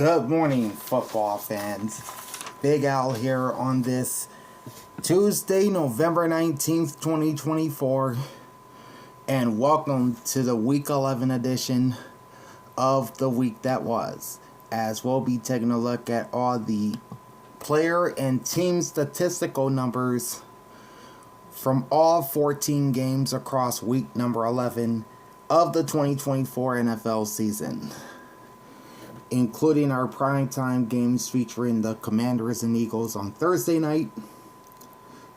Good morning, football fans. Big Al here on this Tuesday, November 19th, 2024. And welcome to the Week 11 edition of the week that was. As we'll be taking a look at all the player and team statistical numbers from all 14 games across week number 11 of the 2024 NFL season, including our primetime games featuring the Commanders and Eagles on Thursday night,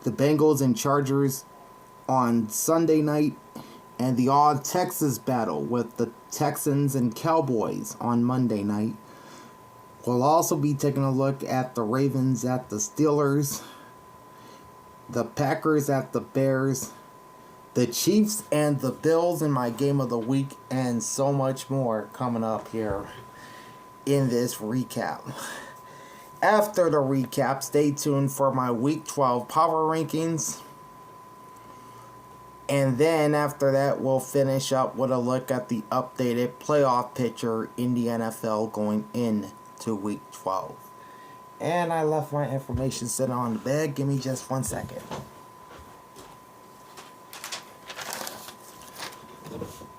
the Bengals and Chargers on Sunday night, and the all-Texas battle with the Texans and Cowboys on Monday night. We'll also be taking a look at the Ravens at the Steelers, the Packers at the Bears, the Chiefs and the Bills in my game of the week, and so much more coming up here in this recap. After the recap, stay tuned for my Week 12 power rankings. And then after that, we'll finish up with a look at the updated playoff picture in the NFL going into Week 12. And I left my information sitting on the bed. Give me just 1 second.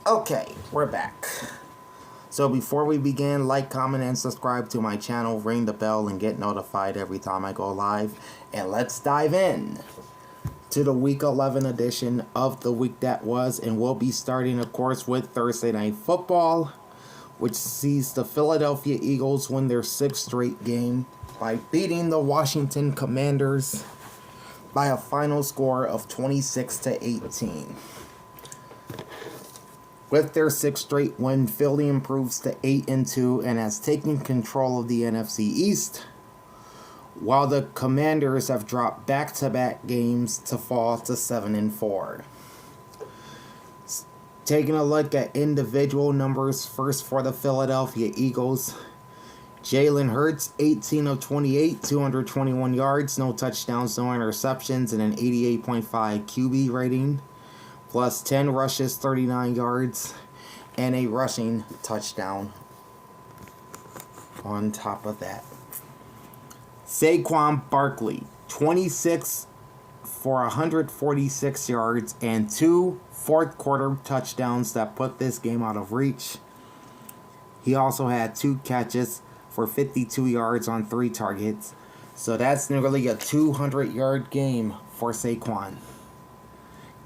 Okay, we're back. So before we begin, like, comment, and subscribe to my channel, ring the bell, and get notified every time I go live. And let's dive in to the Week 11 edition of the week that was. And we'll be starting, of course, with Thursday Night Football, which sees the Philadelphia Eagles win their 6th straight game by beating the Washington Commanders by a final score of 26-18. With their 6th straight win, Philly improves to 8-2 and has taken control of the NFC East, while the Commanders have dropped back-to-back games to fall to 7-4. Taking a look at individual numbers, first for the Philadelphia Eagles, Jalen Hurts, 18 of 28, 221 yards, no touchdowns, no interceptions, and an 88.5 QB rating, plus 10 rushes, 39 yards, and a rushing touchdown on top of that. Saquon Barkley, 26 for 146 yards and 2 fourth-quarter touchdowns that put this game out of reach. He also had 2 catches for 52 yards on 3 targets. So that's nearly a 200-yard game for Saquon.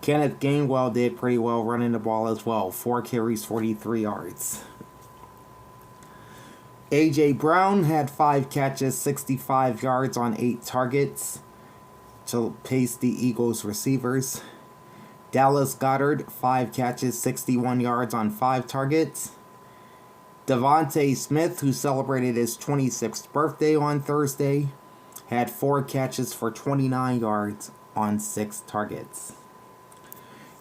Kenneth Gainwell did pretty well running the ball as well. 4 carries, 43 yards. A.J. Brown had 5 catches, 65 yards on 8 targets to pace the Eagles receivers. Dallas Goedert, 5 catches, 61 yards on 5 targets. Devontae Smith, who celebrated his 26th birthday on Thursday, had 4 catches for 29 yards on 6 targets.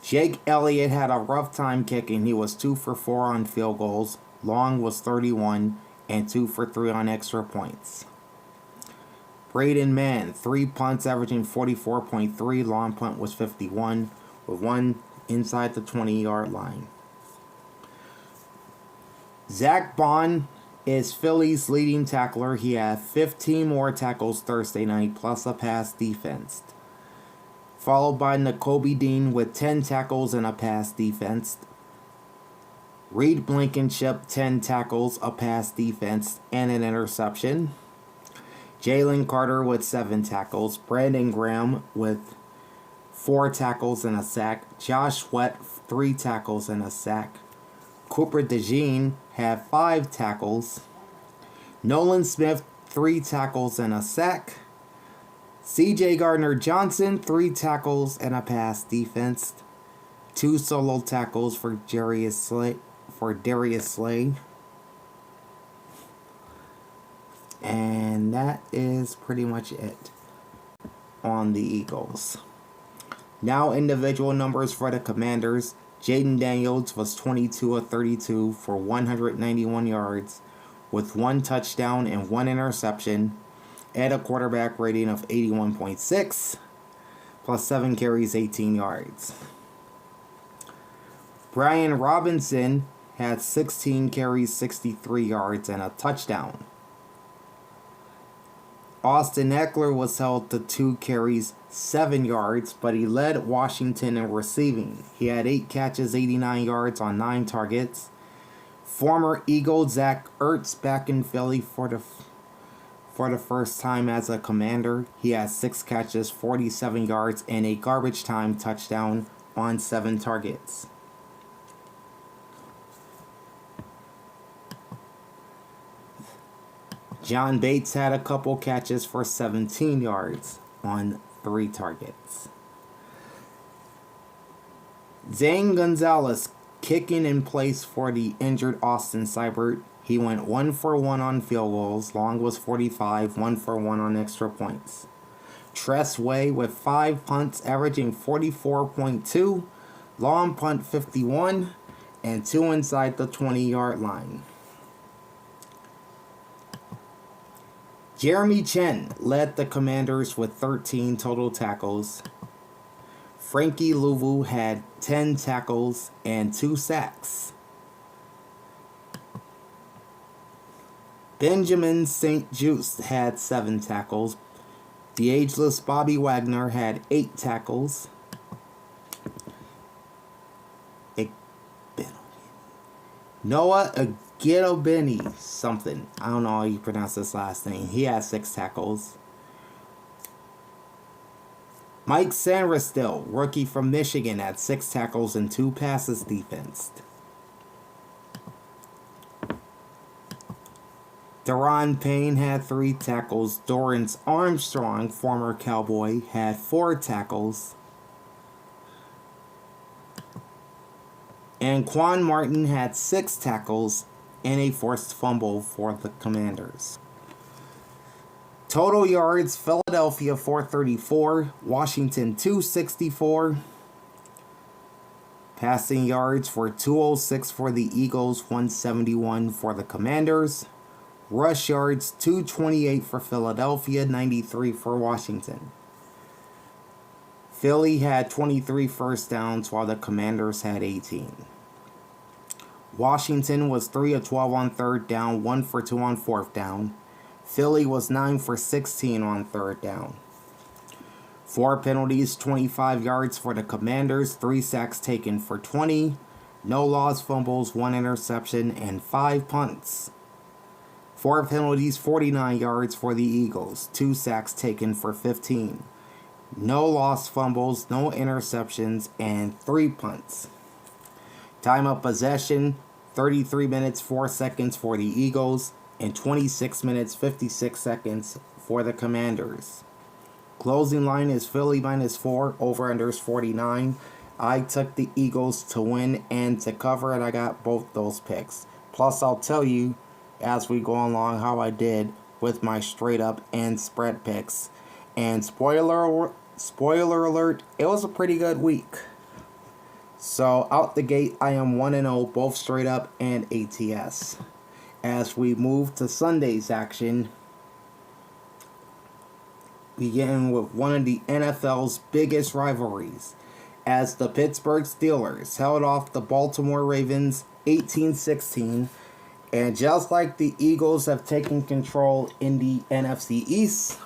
Jake Elliott had a rough time kicking. He was 2 for 4 on field goals. Long was 31 and 2 for 3 on extra points. Braden Mann, 3 punts averaging 44.3. Long punt was 51 with 1 inside the 20-yard line. Zach Bond is Philly's leading tackler. He had 15 more tackles Thursday night plus a pass defense, followed by Nakobe Dean with 10 tackles and a pass defense. Reed Blankenship, 10 tackles, a pass defense, and an interception. Jalen Carter with 7 tackles. Brandon Graham with 4 tackles and a sack. Josh Sweat, 3 tackles and a sack. Cooper DeJean had 5 tackles. Nolan Smith, 3 tackles and a sack. C.J. Gardner-Johnson, 3 tackles and a pass defense. 2 solo tackles for Darius Slay. And that is pretty much it on the Eagles. Now individual numbers for the Commanders. Jaden Daniels was 22 of 32 for 191 yards with 1 touchdown and 1 interception, and a quarterback rating of 81.6, plus 7 carries, 18 yards. Brian Robinson had 16 carries, 63 yards, and a touchdown. Austin Eckler was held to 2 carries, 7 yards, but he led Washington in receiving. He had 8 catches, 89 yards on 9 targets. Former Eagle Zach Ertz back in Philly for the first time as a Commander. He had 6 catches, 47 yards, and a garbage time touchdown on 7 targets. John Bates had a couple catches for 17 yards on 3 targets. Zane Gonzalez kicking in place for the injured Austin Seibert. He went 1 for 1 on field goals. Long was 45, 1 for 1 on extra points. Tress Way with 5 punts, averaging 44.2. Long punt 51, and 2 inside the 20-yard line. Jeremy Chen led the Commanders with 13 total tackles. Frankie Louvu had 10 tackles and 2 sacks. Benjamin St. Juste had 7 tackles. The ageless Bobby Wagner had 8 tackles. Noah Agidobeni something. I don't know how you pronounce his last name. He had 6 tackles. Mike Sanderstill, rookie from Michigan, had 6 tackles and 2 passes defensed. Deron Payne had 3 tackles. Dorrance Armstrong, former Cowboy, had 4 tackles. And Quan Martin had 6 tackles and a forced fumble for the Commanders. Total yards, Philadelphia 434, Washington 264. Passing yards for 206 for the Eagles, 171 for the Commanders. Rush yards, 228 for Philadelphia, 93 for Washington. Philly had 23 first downs while the Commanders had 18. Washington was 3 of 12 on third down, 1 for 2 on fourth down. Philly was 9 for 16 on third down. 4 penalties, 25 yards for the Commanders, 3 sacks taken for 20. No lost fumbles, 1 interception, and 5 punts. 4 penalties, 49 yards for the Eagles, 2 sacks taken for 15. No lost fumbles, no interceptions, and 3 punts. Time of possession, 33 minutes 4 seconds for the Eagles and 26 minutes 56 seconds for the Commanders. Closing line is Philly -4, over-unders 49. I took the Eagles to win and to cover, and I got both those picks. Plus, I'll tell you as we go along how I did with my straight up and spread picks. And spoiler alert, it was a pretty good week. So out the gate, I am 1-0, both straight up and ATS. As we move to Sunday's action, beginning with one of the NFL's biggest rivalries, as the Pittsburgh Steelers held off the Baltimore Ravens 18-16. And just like the Eagles have taken control in the NFC East,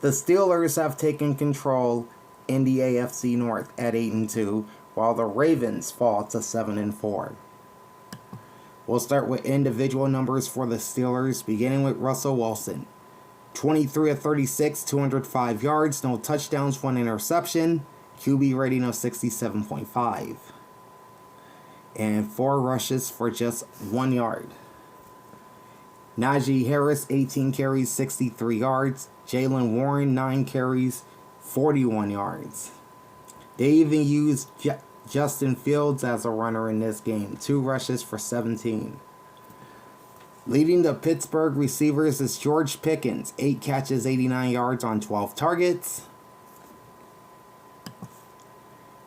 the Steelers have taken control in the AFC North at 8-2, while the Ravens fall to 7-4. We'll start with individual numbers for the Steelers, beginning with Russell Wilson. 23 of 36, 205 yards, no touchdowns, 1 interception, QB rating of 67.5. And 4 rushes for just 1 yard. Najee Harris, 18 carries, 63 yards. Jaylen Warren, 9 carries, 41 yards. They even used Justin Fields as a runner in this game, 2 rushes for 17. Leading the Pittsburgh receivers is George Pickens, 8 catches, 89 yards on 12 targets.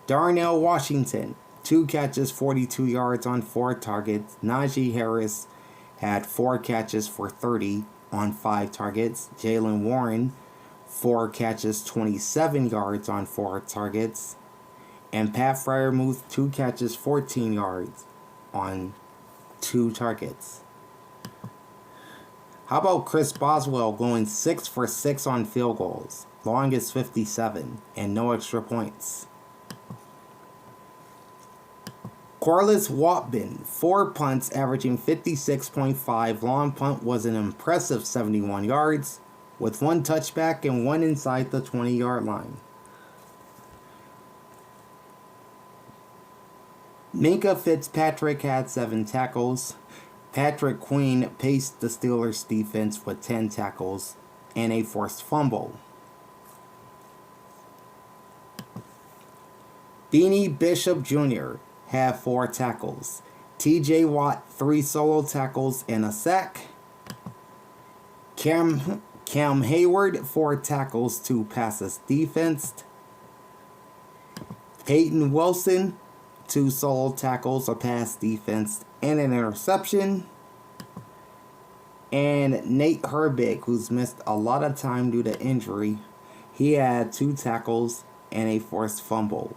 Darnell Washington, 2 catches, 42 yards on 4 targets. Najee Harris had 4 catches for 30 on 5 targets. Jaylen Warren, 4 catches, 27 yards on 4 targets. And Pat Freiermuth, 2 catches, 14 yards on 2 targets. How about Chris Boswell going 6 for 6 on field goals? Longest 57, and no extra points. Corliss Watman, 4 punts averaging 56.5. Long punt was an impressive 71 yards, with 1 touchback and 1 inside the 20-yard line. Minkah Fitzpatrick had 7 tackles. Patrick Queen paced the Steelers' defense with 10 tackles and a forced fumble. Beanie Bishop Jr. had 4 tackles. TJ Watt, 3 solo tackles and a sack. Cam Hayward, 4 tackles, 2 passes defensed. Peyton Wilson, 2 solo tackles, a pass defense, and an interception. And Nate Herbig, who's missed a lot of time due to injury, he had 2 tackles and a forced fumble.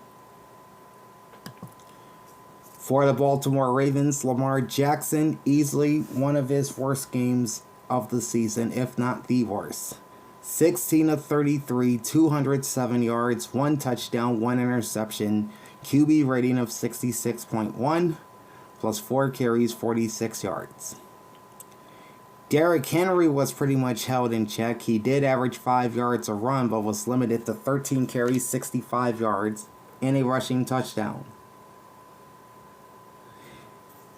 For the Baltimore Ravens, Lamar Jackson, easily one of his worst games of the season, if not the worst. 16 of 33, 207 yards, 1 touchdown, 1 interception, QB rating of 66.1, plus 4 carries, 46 yards. Derrick Henry was pretty much held in check. He did average 5 yards a run, but was limited to 13 carries, 65 yards, and a rushing touchdown.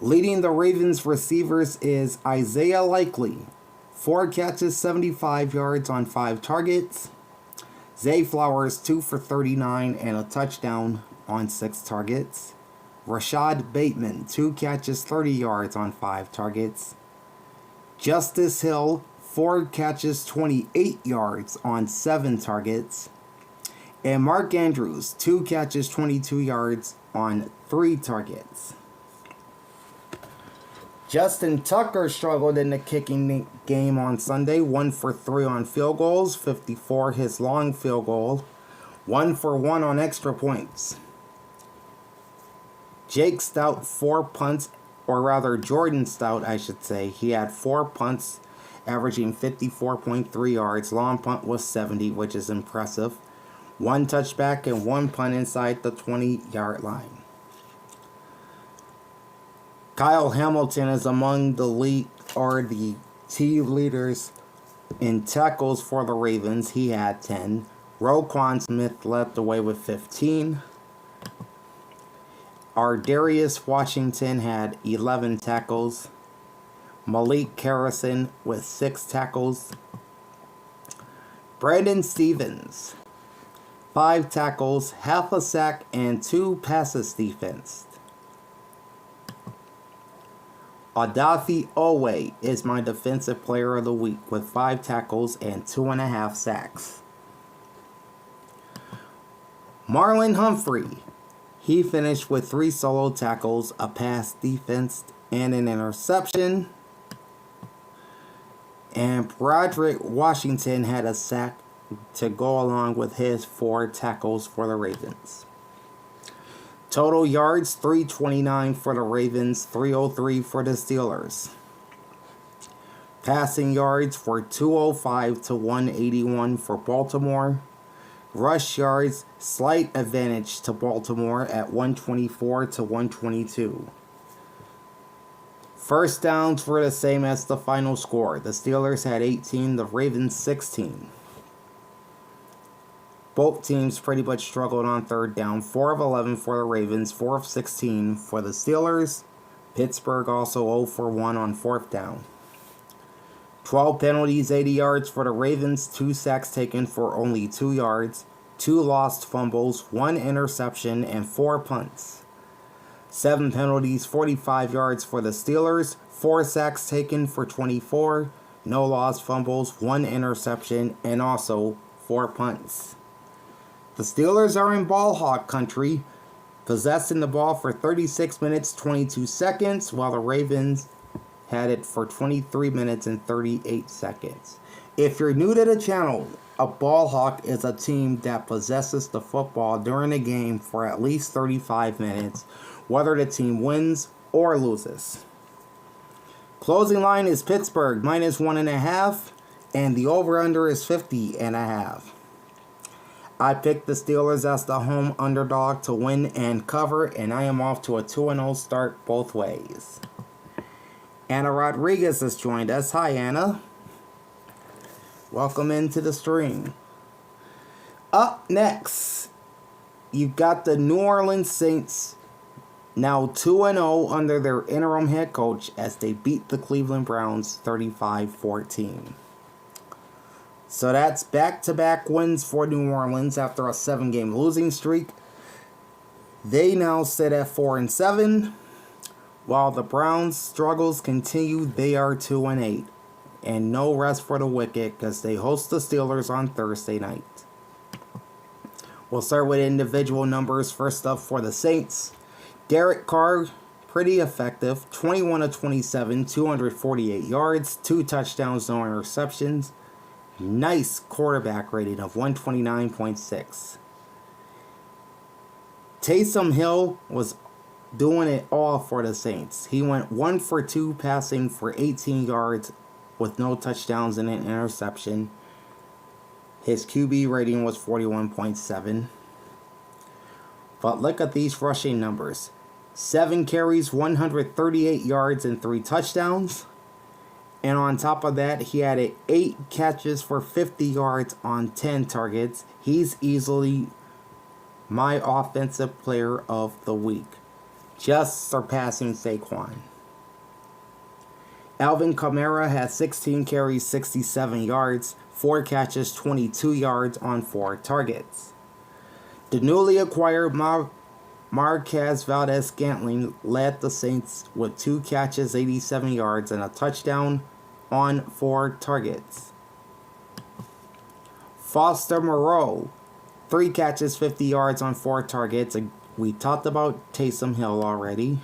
Leading the Ravens receivers is Isaiah Likely. 4 catches, 75 yards on 5 targets. Zay Flowers, 2 for 39 and a touchdown on 6 targets. Rashad Bateman, 2 catches, 30 yards on 5 targets. Justice Hill, 4 catches, 28 yards on 7 targets. And Mark Andrews, 2 catches, 22 yards on 3 targets. Justin Tucker struggled in the kicking game on Sunday. 1 for 3 on field goals, 54 his long field goal, 1 for 1 on extra points. Jake Stout, 4 punts, or rather Jordan Stout, I should say. He had 4 punts, averaging 54.3 yards. Long punt was 70, which is impressive. 1 touchback and 1 punt inside the 20-yard line. Kyle Hamilton is among the team leaders in tackles for the Ravens. He had 10. Roquan Smith led the way with 15. Ardarius Washington had 11 tackles. Malik Harrison with 6 tackles. Brandon Stevens, 5 tackles, half a sack, and 2 passes defensed. Odafe Oweh is my defensive player of the week with 5 tackles and 2.5 sacks. Marlon Humphrey, he finished with 3 solo tackles, a pass defense, and an interception. And Broderick Washington had a sack to go along with his 4 tackles for the Ravens. Total yards, 329 for the Ravens, 303 for the Steelers. Passing yards were 205 to 181 for Baltimore. Rush yards, slight advantage to Baltimore at 124 to 122. First downs were the same as the final score. The Steelers had 18, the Ravens 16. Both teams pretty much struggled on third down. 4 of 11 for the Ravens, 4 of 16 for the Steelers. Pittsburgh also 0 for 1 on 4th down. 12 penalties, 80 yards for the Ravens, 2 sacks taken for only 2 yards, 2 lost fumbles, 1 interception, and 4 punts. 7 penalties, 45 yards for the Steelers, 4 sacks taken for 24, no lost fumbles, 1 interception, and also 4 punts. The Steelers are in ball hawk country, possessing the ball for 36 minutes, 22 seconds, while the Ravens had it for 23 minutes and 38 seconds. If you're new to the channel, a ball hawk is a team that possesses the football during a game for at least 35 minutes, whether the team wins or loses. Closing line is Pittsburgh -1.5, and the over-under is 50.5. I picked the Steelers as the home underdog to win and cover, and I am off to a 2-0 start both ways. Anna Rodriguez has joined us. Hi, Anna. Welcome into the stream. Up next, you've got the New Orleans Saints, now 2-0 under their interim head coach as they beat the Cleveland Browns 35-14. So that's back-to-back wins for New Orleans after a 7-game losing streak. They now sit at 4-7. While the Browns' struggles continue, they are 2-8. And no rest for the wicked because they host the Steelers on Thursday night. We'll start with individual numbers. First up for the Saints. Derek Carr, pretty effective. 21 of 27, 248 yards, 2 touchdowns, no interceptions. Nice quarterback rating of 129.6. Taysom Hill was doing it all for the Saints. He went 1 for 2 passing for 18 yards with no touchdowns and an interception. His QB rating was 41.7. But look at these rushing numbers. 7 carries, 138 yards, and 3 touchdowns. And on top of that, he had 8 catches for 50 yards on 10 targets. He's easily my offensive player of the week, just surpassing Saquon. Alvin Kamara had 16 carries, 67 yards, 4 catches, 22 yards on 4 targets. The newly acquired Marquez Valdes-Scantling led the Saints with 2 catches, 87 yards, and a touchdown on 4 targets. Foster Moreau, 3 catches, 50 yards on 4 targets. We talked about Taysom Hill already.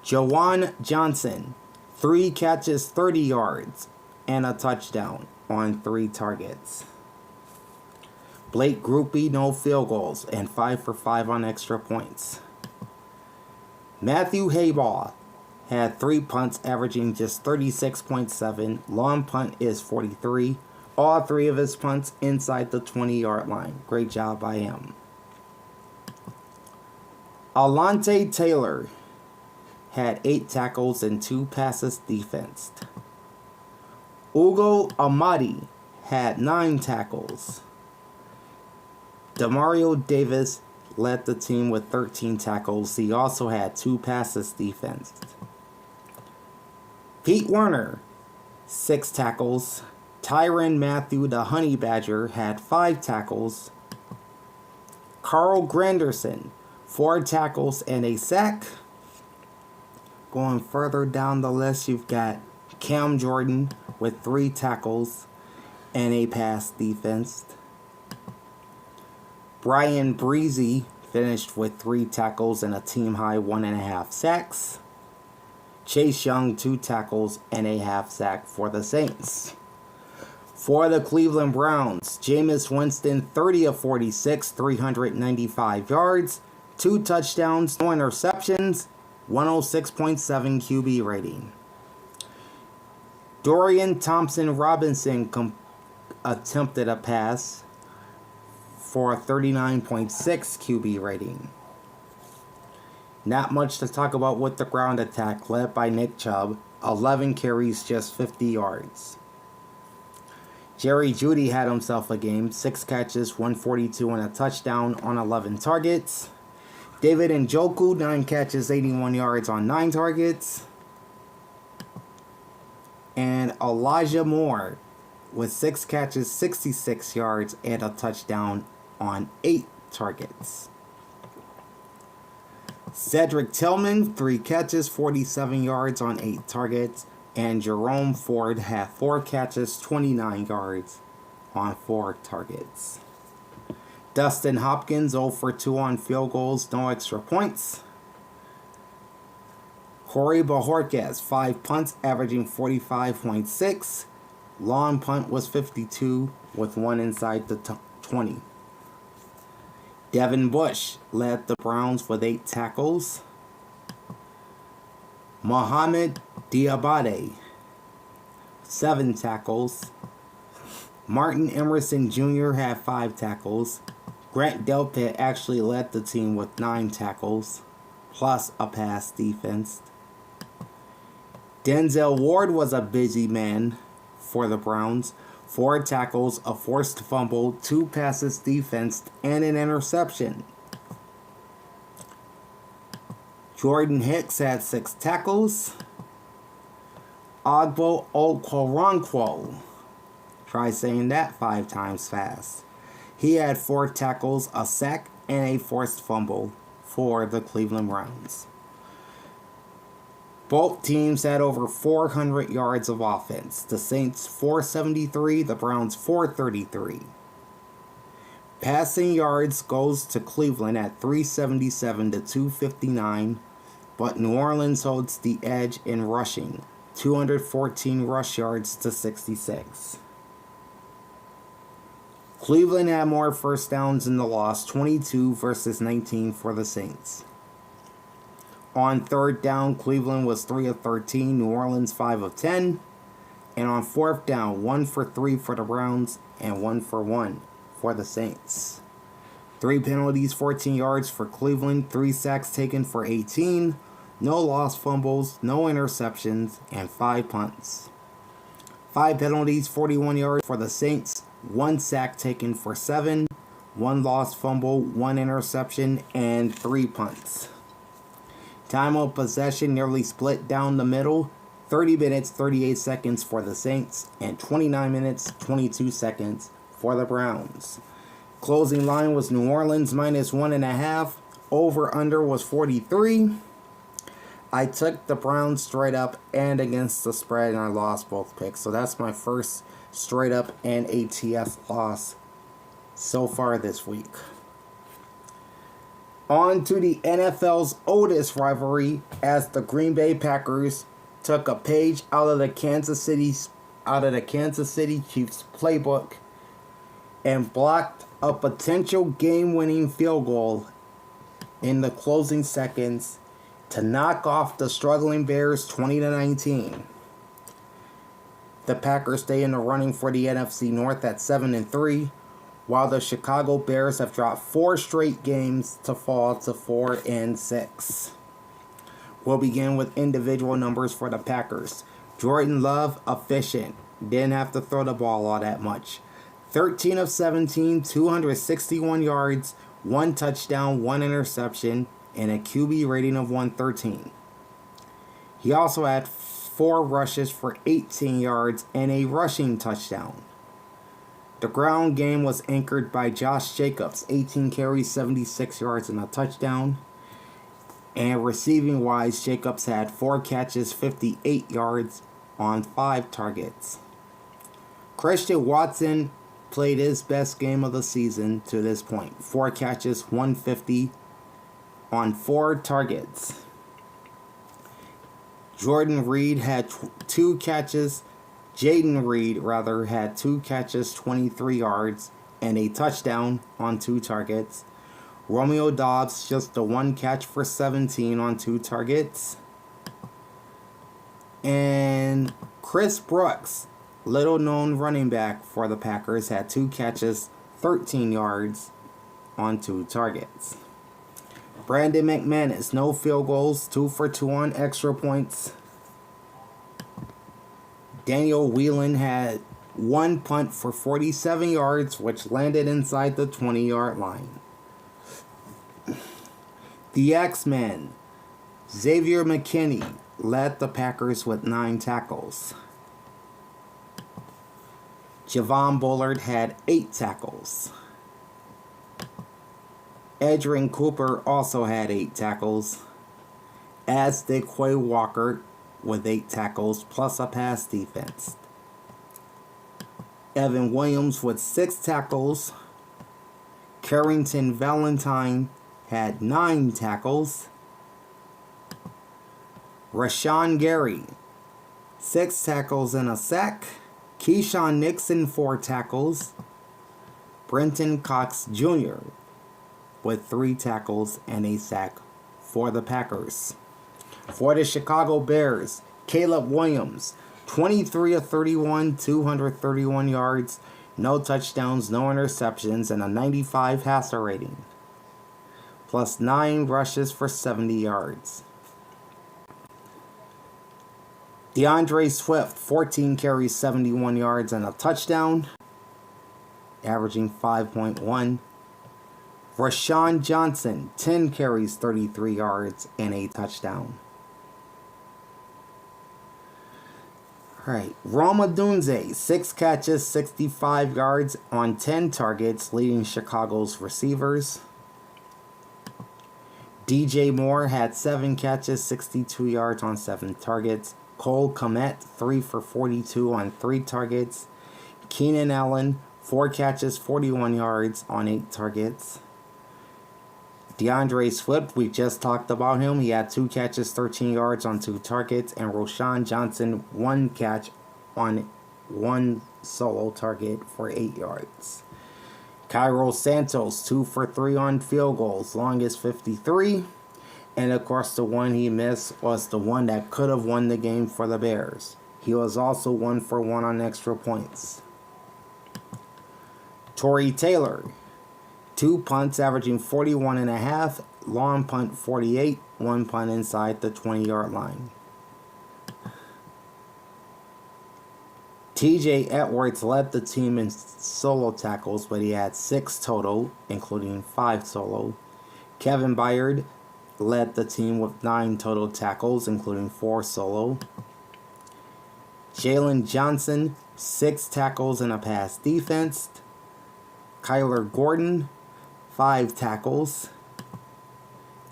Jawan Johnson, 3 catches, 30 yards, and a touchdown on 3 targets. Blake Grupe, no field goals, and 5 for 5 on extra points. Matthew Haybaugh had 3 punts, averaging just 36.7. Long punt is 43. All 3 of his punts inside the 20-yard line. Great job by him. Alontae Taylor had 8 tackles and 2 passes defensed. Ugo Amadi had 9 tackles. Demario Davis led the team with 13 tackles. He also had 2 passes defensed. Pete Werner, 6 tackles. Tyrann Mathieu, the Honey Badger, had 5 tackles. Carl Granderson, 4 tackles and a sack. Going further down the list, you've got Cam Jordan with 3 tackles and a pass defense. Brian Breezy finished with 3 tackles and a team-high 1.5 sacks. Chase Young, 2 tackles and a half sack for the Saints. For the Cleveland Browns, Jameis Winston, 30 of 46, 395 yards, 2 touchdowns, no interceptions, 106.7 QB rating. Dorian Thompson-Robinson attempted a pass for a 39.6 QB rating. Not much to talk about with the ground attack, led by Nick Chubb, 11 carries, just 50 yards. Jerry Jeudy had himself a game, 6 catches, 142 and a touchdown on 11 targets. David Njoku, 9 catches, 81 yards on 9 targets. And Elijah Moore with 6 catches, 66 yards, and a touchdown on 8 targets. Cedric Tillman, 3 catches, 47 yards on 8 targets. And Jerome Ford had 4 catches, 29 yards on 4 targets. Dustin Hopkins, 0 for 2 on field goals, no extra points. Corey Bojorquez, 5 punts, averaging 45.6. Long punt was 52, with 1 inside the 20. Devin Bush led the Browns with 8 tackles. Mohamed Diabate, 7 tackles. Martin Emerson Jr. had 5 tackles. Grant Delpit actually led the team with 9 tackles, plus a pass defense. Denzel Ward was a busy man for the Browns. 4 tackles, a forced fumble, 2 passes defensed, and an interception. Jordan Hicks had 6 tackles. Ogbo Okoronkwo, try saying that 5 times fast. He had 4 tackles, a sack, and a forced fumble for the Cleveland Browns. Both teams had over 400 yards of offense. The Saints 473, the Browns 433. Passing yards goes to Cleveland at 377 to 259, but New Orleans holds the edge in rushing, 214 rush yards to 66. Cleveland had more first downs in the loss, 22 versus 19 for the Saints. On third down, Cleveland was 3 of 13, New Orleans 5 of 10. And on fourth down, 1 for 3 for the Browns and 1 for 1 for the Saints. 3 penalties, 14 yards for Cleveland, 3 sacks taken for 18, no lost fumbles, no interceptions, and 5 punts. 5 penalties, 41 yards for the Saints, 1 sack taken for 7, 1 lost fumble, 1 interception, and 3 punts. Time of possession nearly split down the middle, 30 minutes, 38 seconds for the Saints, and 29 minutes, 22 seconds for the Browns. Closing line was New Orleans minus 1.5. Over-under was 43. I took the Browns straight up and against the spread, and I lost both picks. So that's my first straight up and ATS loss so far this week. On to the NFL's oldest rivalry, as the Green Bay Packers took a page out of the Kansas City Chiefs playbook and blocked a potential game-winning field goal in the closing seconds to knock off the struggling Bears 20-19. The Packers stay in the running for the NFC North at 7-3. While the Chicago Bears have dropped 4 straight games to fall to 4-6. We'll begin with individual numbers for the Packers. Jordan Love, efficient. Didn't have to throw the ball all that much. 13 of 17, 261 yards, 1 touchdown, 1 interception, and a QB rating of 113. He also had 4 rushes for 18 yards and a rushing touchdown. The ground game was anchored by Josh Jacobs, 18 carries, 76 yards, and a touchdown. And receiving-wise, Jacobs had 4 catches, 58 yards on 5 targets. Christian Watson played his best game of the season to this point. 4 catches, 150 on 4 targets. Jaden Reed had 2 catches, 23 yards, and a touchdown on 2 targets. Romeo Doubs just a 1 catch for 17 on 2 targets. And Chris Brooks, little known running back for the Packers, had 2 catches, 13 yards on 2 targets. Brandon McManus, no field goals, 2 for 2 on extra points. Daniel Whelan had 1 punt for 47 yards, which landed inside the 20-yard line. The X-Men, Xavier McKinney, led the Packers with 9 tackles. Javon Bullard had 8 tackles. Edgerrin Cooper also had 8 tackles, as did Quay Walker with 8 tackles plus a pass defense. Evan Williams with 6 tackles. Carrington Valentine had 9 tackles. Rashawn Gary, 6 tackles and a sack. Keyshawn Nixon, 4 tackles. Brenton Cox Jr. with 3 tackles and a sack for the Packers. For the Chicago Bears, Caleb Williams, 23 of 31, 231 yards, no touchdowns, no interceptions, and a 95 passer rating, plus 9 rushes for 70 yards. DeAndre Swift, 14 carries, 71 yards, and a touchdown, averaging 5.1. Rashawn Johnson, 10 carries, 33 yards, and a touchdown. Alright, Rome Odunze, 6 catches, 65 yards on 10 targets, leading Chicago's receivers. DJ Moore had 7 catches, 62 yards on 7 targets. Cole Kmet, 3 for 42 on 3 targets. Keenan Allen, 4 catches, 41 yards on 8 targets. DeAndre Swift, we just talked about him. He had 2 catches, 13 yards on 2 targets. And Rashawn Johnson, 1 catch on 1 solo target for 8 yards. Cairo Santos, 2 for 3 on field goals, longest 53. And of course, the one he missed was the one that could have won the game for the Bears. He was also 1 for 1 on extra points. Torrey Taylor, 2 punts averaging 41.5, long punt 48, 1 punt inside the 20-yard line. TJ Edwards led the team in solo tackles, but he had 6 total, including 5 solo. Kevin Byard led the team with 9 total tackles, including 4 solo. Jalen Johnson, 6 tackles and a pass defense. Kyler Gordon, 5 tackles.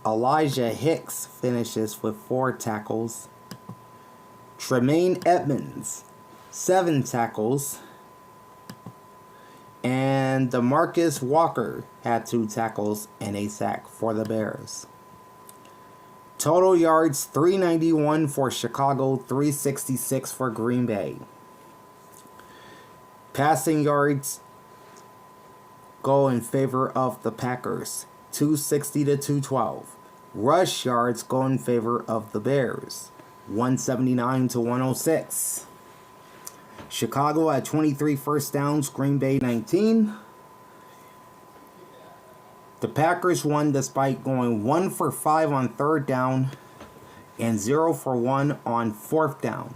Elijah Hicks finishes with 4 tackles. Tremaine Edmonds, 7 tackles. And DeMarcus Walker had 2 tackles and a sack for the Bears. Total yards, 391 for Chicago, 366 for Green Bay. Passing yards go in favor of the Packers, 260 to 212. Rush yards go in favor of the Bears, 179 to 106. Chicago had 23 first downs, Green Bay 19. The Packers won despite going 1 for 5 on 3rd down and 0 for 1 on 4th down.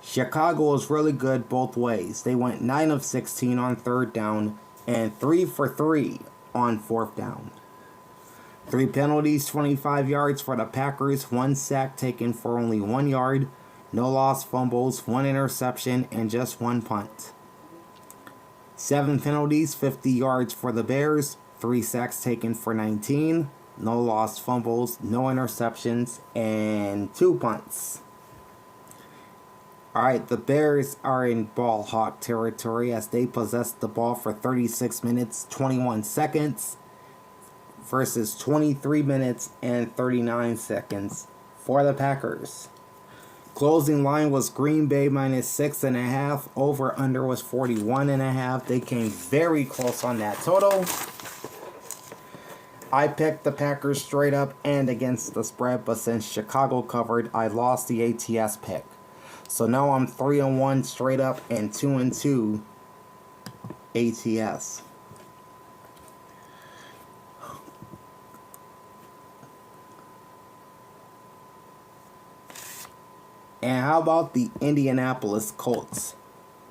Chicago was really good both ways. They went 9 of 16 on 3rd down and 3 for 3 on 4th down. 3 penalties, 25 yards for the Packers, 1 sack taken for only 1 yard, no lost fumbles, 1 interception, and just 1 punt. 7 penalties, 50 yards for the Bears, 3 sacks taken for 19, no lost fumbles, no interceptions, and 2 punts. Alright, the Bears are in ball hawk territory as they possessed the ball for 36 minutes, 21 seconds versus 23 minutes and 39 seconds for the Packers. Closing line was Green Bay minus 6.5. Over under was 41.5. They came very close on that total. I picked the Packers straight up and against the spread, but since Chicago covered, I lost the ATS pick. So now I'm 3-1 straight up and 2-2 ATS. And how about the Indianapolis Colts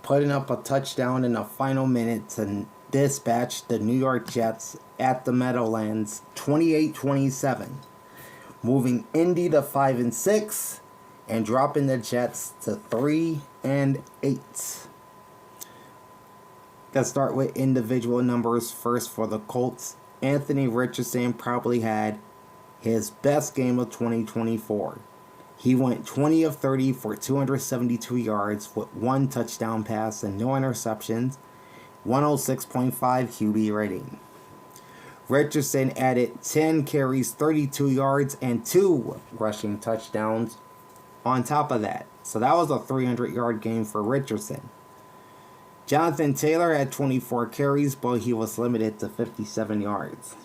putting up a touchdown in the final minute to dispatch the New York Jets at the Meadowlands 28-27, moving Indy to 5-6 and dropping the Jets to 3-8. Let's start with individual numbers first for the Colts. Anthony Richardson probably had his best game of 2024. He went 20 of 30 for 272 yards with 1 touchdown pass and no interceptions, 106.5 QB rating. Richardson added 10 carries, 32 yards, and 2 rushing touchdowns on top of that. So that was a 300-yard game for Richardson. Jonathan Taylor had 24 carries, but he was limited to 57 yards.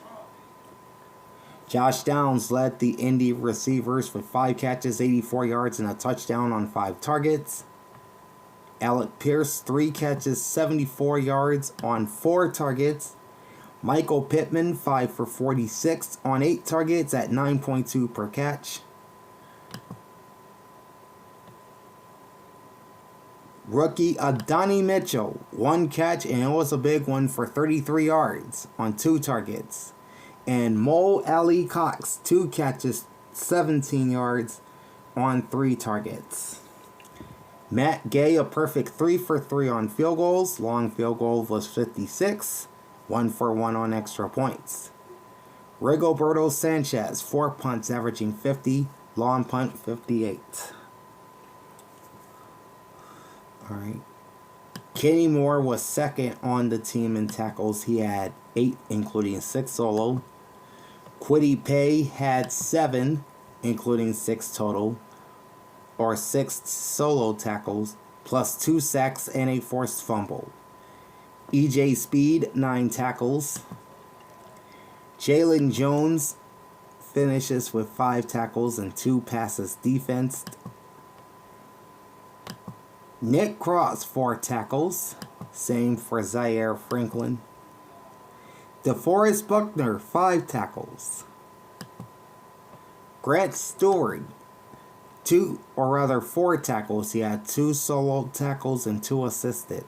Josh Downs led the Indy receivers with 5 catches, 84 yards, and a touchdown on 5 targets. Alec Pierce, 3 catches, 74 yards on 4 targets. Michael Pittman, 5 for 46 on 8 targets at 9.2 per catch. Rookie Adonai Mitchell, 1 catch, and it was a big one for 33 yards on 2 targets. And Mo Ali Cox, 2 catches, 17 yards on 3 targets. Matt Gay, a perfect 3 for 3 on field goals. Long field goal was 56. 1 for 1 on extra points. Rigoberto Sanchez, 4 punts averaging 50. Long punt 58. Alright. Kenny Moore was second on the team in tackles. He had 8, including 6 solo. Kwity Paye had 7, including 6 total, or 6 solo tackles, plus 2 sacks and a forced fumble. EJ Speed, 9 tackles. Jalen Jones finishes with 5 tackles and 2 passes defensed. Nick Cross, 4 tackles. Same for Zaire Franklin. DeForest Buckner, 5 tackles. Grant Stewart, 4 tackles. He had 2 solo tackles and 2 assisted.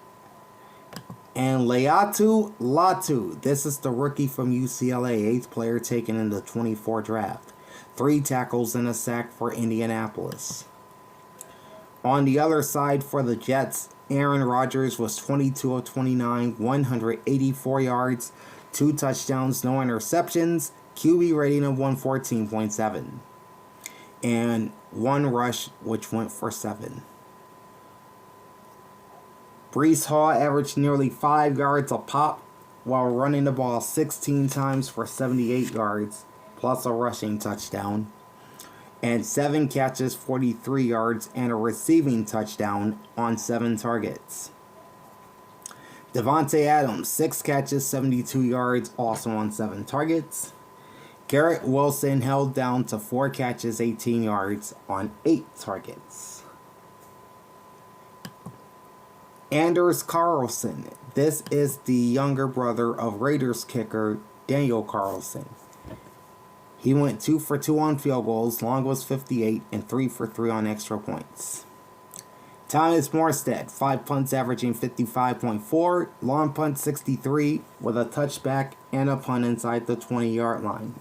And Laiatu Latu, this is the rookie from UCLA, 8th player taken in the 24 draft. 3 tackles and a sack for Indianapolis. On the other side for the Jets, Aaron Rodgers was 22 of 29, 184 yards, 2 touchdowns, no interceptions, QB rating of 114.7, and 1 rush, which went for 7. Breece Hall averaged nearly 5 yards a pop while running the ball 16 times for 78 yards, plus a rushing touchdown, and 7 catches, 43 yards, and a receiving touchdown on 7 targets. Devontae Adams, 6 catches, 72 yards, also on 7 targets. Garrett Wilson held down to 4 catches, 18 yards on 8 targets. Anders Carlson, this is the younger brother of Raiders kicker Daniel Carlson. He went 2 for 2 on field goals, long was 58, and 3 for 3 on extra points. Thomas Morstead, 5 punts averaging 55.4, long punt 63 with a touchback and a punt inside the 20-yard line.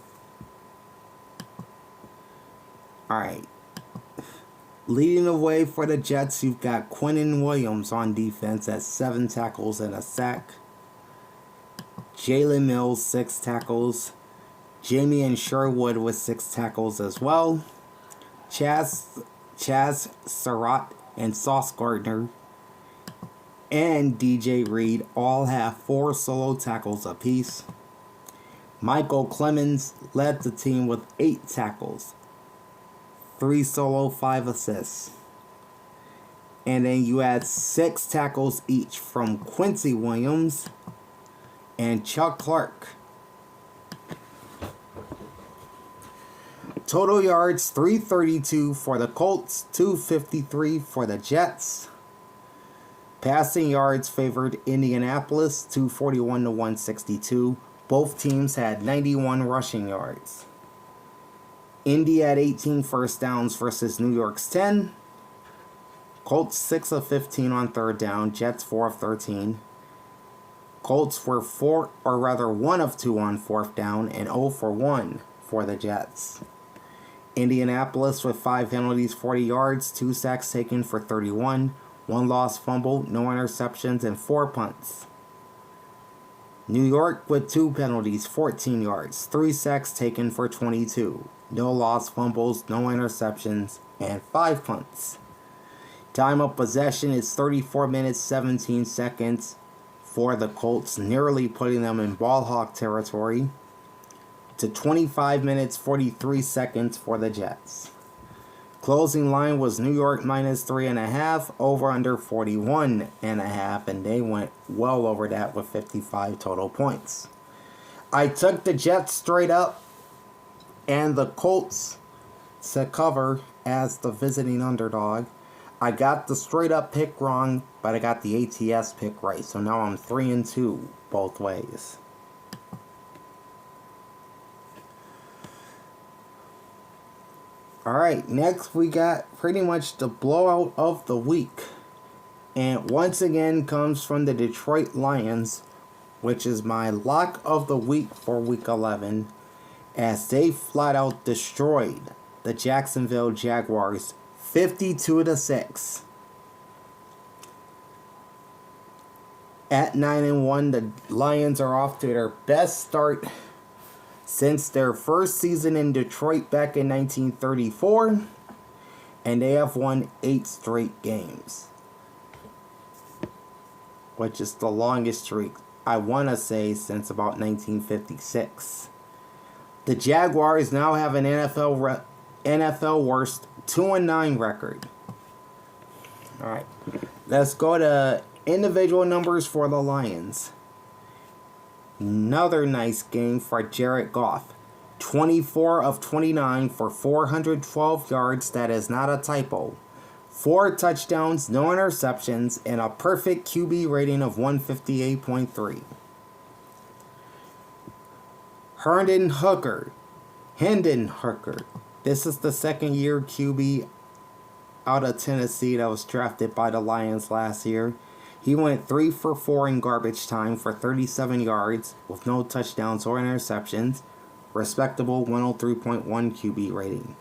Alright. Leading the way for the Jets, you've got Quinnen Williams on defense at 7 tackles and a sack. Jalen Mills, 6 tackles. Jamie Sherwood with 6 tackles as well. Chaz Surratt and Sauce Gardner and DJ Reed all have 4 solo tackles apiece. Michael Clemens led the team with 8 tackles. 3 solo, 5 assists. And then you had 6 tackles each from Quincy Williams and Chuck Clark. Total yards, 332 for the Colts, 253 for the Jets. Passing yards favored Indianapolis, 241 to 162. Both teams had 91 rushing yards. Indy had 18 first downs versus New York's 10. Colts 6 of 15 on third down. Jets 4 of 13. Colts were 1 of 2 on fourth down and 0 for 1 for the Jets. Indianapolis with 5 penalties, 40 yards, 2 sacks taken for 31, 1 lost fumble, no interceptions, and 4 punts. New York with 2 penalties, 14 yards, 3 sacks taken for 22. No lost fumbles, no interceptions, and 5 punts. Time of possession is 34 minutes, 17 seconds for the Colts, nearly putting them in ball hawk territory, to 25 minutes, 43 seconds for the Jets. Closing line was New York minus 3.5, over under 41.5, and they went well over that with 55 total points. I took the Jets straight up and the Colts to cover as the visiting underdog. I got the straight up pick wrong, but I got the ATS pick right. So now I'm 3-2 both ways. Alright, next we got pretty much the blowout of the week. And once again comes from the Detroit Lions, which is my lock of the week for week 11, as they flat out destroyed the Jacksonville Jaguars 52-6. At 9-1, the Lions are off to their best start since their first season in Detroit back in 1934, and they have won 8 straight games, which is the longest streak, I want to say, since about 1956. The Jaguars now have an NFL worst 2-9 record. Alright, let's go to individual numbers for the Lions. Another nice game for Jared Goff. 24 of 29 for 412 yards. That is not a typo. 4 touchdowns, no interceptions, and a perfect QB rating of 158.3. Hendon Hooker. This is the second year QB out of Tennessee that was drafted by the Lions last year. He went 3 for 4 in garbage time for 37 yards with no touchdowns or interceptions. Respectable 103.1 QB rating.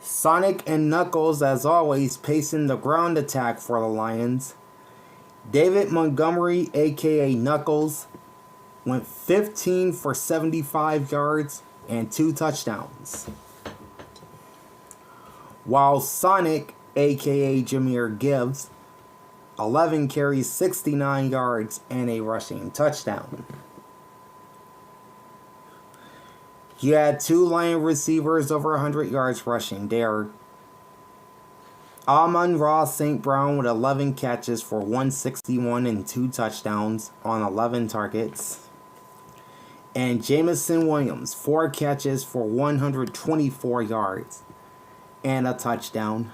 Sonic and Knuckles, as always, pacing the ground attack for the Lions. David Montgomery, aka Knuckles, went 15 for 75 yards and 2 touchdowns. While Sonic, aka Jahmyr Gibbs, 11 carries, 69 yards, and a rushing touchdown. You had 2 Lion receivers over 100 yards rushing. They are Amon-Ra St. Brown with 11 catches for 161 and 2 touchdowns on 11 targets. And Jameson Williams, 4 catches for 124 yards and a touchdown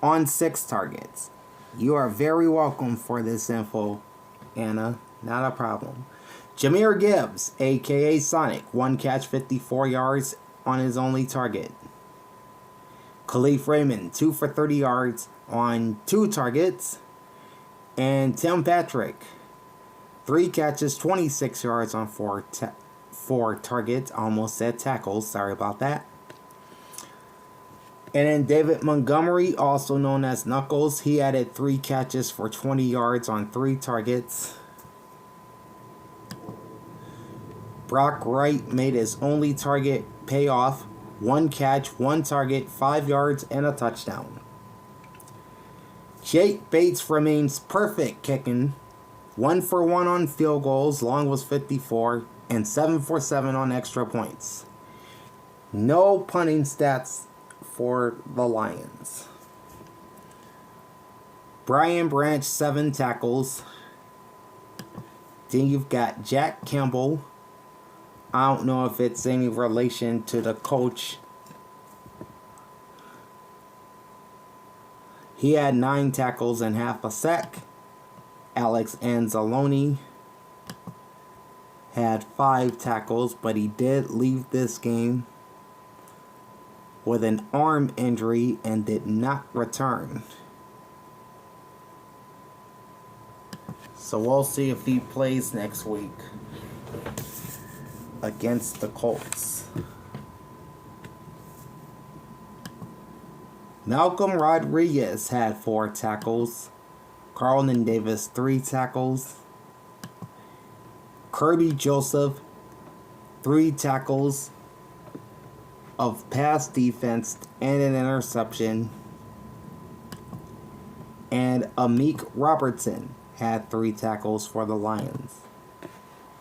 on 6 targets. You are very welcome for this info, Anna. Not a problem. Jahmyr Gibbs, a.k.a. Sonic, 1 catch, 54 yards on his only target. Khalif Raymond, 2 for 30 yards on 2 targets. And Tim Patrick, 3 catches, 26 yards on 4 targets. Almost said tackles. Sorry about that. And then David Montgomery, also known as Knuckles, he added 3 catches for 20 yards on 3 targets. Brock Wright made his only target pay off. 1 catch, 1 target, 5 yards, and a touchdown. Jake Bates remains perfect kicking. 1 for 1 on field goals, long was 54, and 7 for 7 on extra points. No punting stats for the Lions. Brian Branch, 7 tackles. Then you've got Jack Campbell. I don't know if it's any relation to the coach. He had 9 tackles and half a sack. Alex Anzalone had 5 tackles, but he did leave this game with an arm injury and did not return. So we'll see if he plays next week against the Colts. Malcolm Rodriguez had 4 tackles. Carlton Davis, 3 tackles. Kirby Joseph, 3 tackles of pass defense and an interception. And Amik Robertson had 3 tackles for the Lions.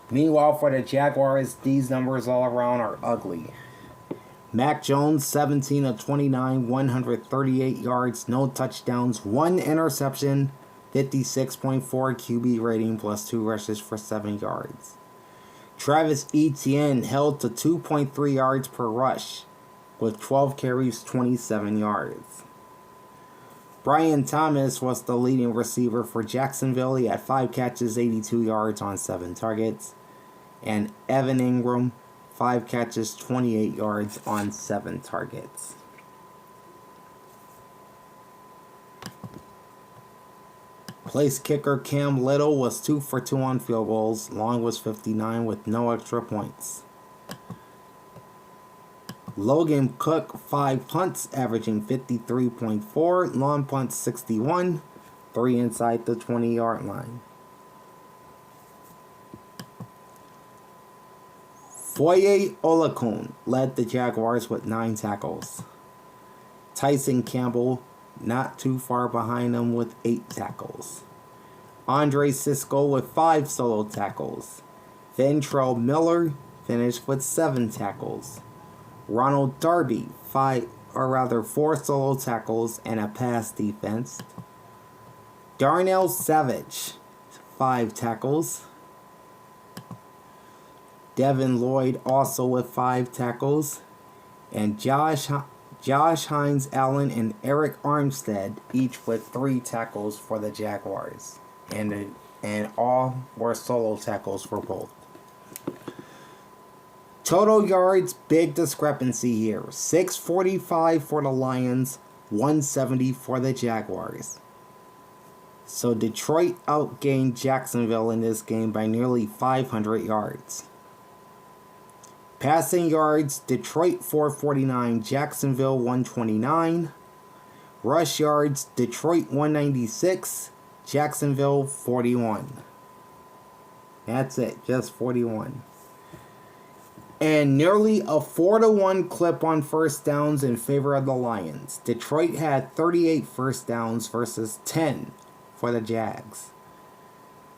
Meanwhile, for the Jaguars, these numbers all around are ugly. Mac Jones, 17 of 29, 138 yards, no touchdowns, 1 interception, 56.4 QB rating, plus 2 rushes for 7 yards. Travis Etienne held to 2.3 yards per rush with 12 carries, 27 yards. Brian Thomas was the leading receiver for Jacksonville. He had 5 catches, 82 yards on 7 targets. And Evan Ingram, 5 catches, 28 yards on 7 targets. Place kicker Cam Little was 2 for 2 on field goals. Long was 59 with no extra points. Logan Cook, 5 punts, averaging 53.4. Long punts, 61. 3 inside the 20-yard line. Foye Olakun led the Jaguars with 9 tackles. Tyson Campbell not too far behind him with 8 tackles. Andre Cisco with 5 solo tackles. Ventrell Miller finished with 7 tackles. Ronald Darby, 4 solo tackles and a pass defense. Darnell Savage, 5 tackles. Devin Lloyd also with 5 tackles. And Josh Hines Allen and Eric Armstead each with 3 tackles for the Jaguars. And all were solo tackles for both. Total yards, big discrepancy here. 645 for the Lions, 170 for the Jaguars. So Detroit outgained Jacksonville in this game by nearly 500 yards. Passing yards, Detroit 449, Jacksonville 129. Rush yards, Detroit 196, Jacksonville 41. That's it, just 41. And nearly a 4-1 clip on first downs in favor of the Lions. Detroit had 38 first downs versus 10 for the Jags.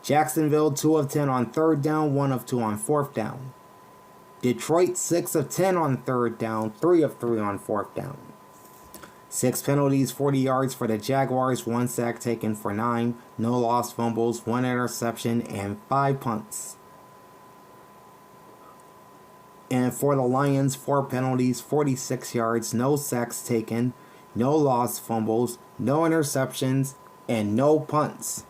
Jacksonville 2 of 10 on third down, 1 of 2 on fourth down. Detroit 6 of 10 on third down, 3 of 3 on fourth down. 6 penalties, 40 yards for the Jaguars, 1 sack taken for 9, no lost fumbles, 1 interception, and 5 punts. And for the Lions, 4 penalties, 46 yards, no sacks taken, no lost fumbles, no interceptions, and no punts.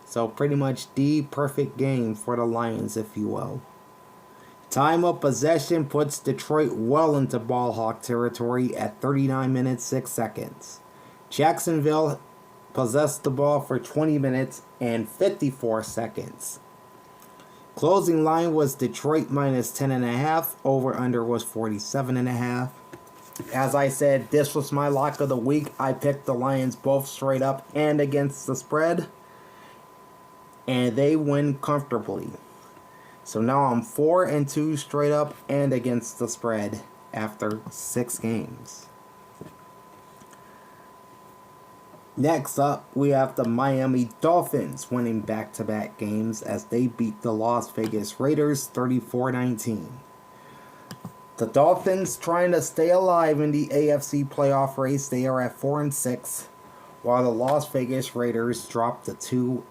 So pretty much the perfect game for the Lions, if you will. Time of possession puts Detroit well into ball hawk territory at 39 minutes 6 seconds. Jacksonville possessed the ball for 20 minutes and 54 seconds. Closing line was Detroit minus 10.5. Over-under was 47.5. As I said, this was my lock of the week. I picked the Lions both straight up and against the spread. And they win comfortably. So now I'm 4-2 straight up and against the spread after 6 games. Next up, we have the Miami Dolphins winning back-to-back games as they beat the Las Vegas Raiders 34-19. The Dolphins trying to stay alive in the AFC playoff race. They are at 4-6, while the Las Vegas Raiders dropped to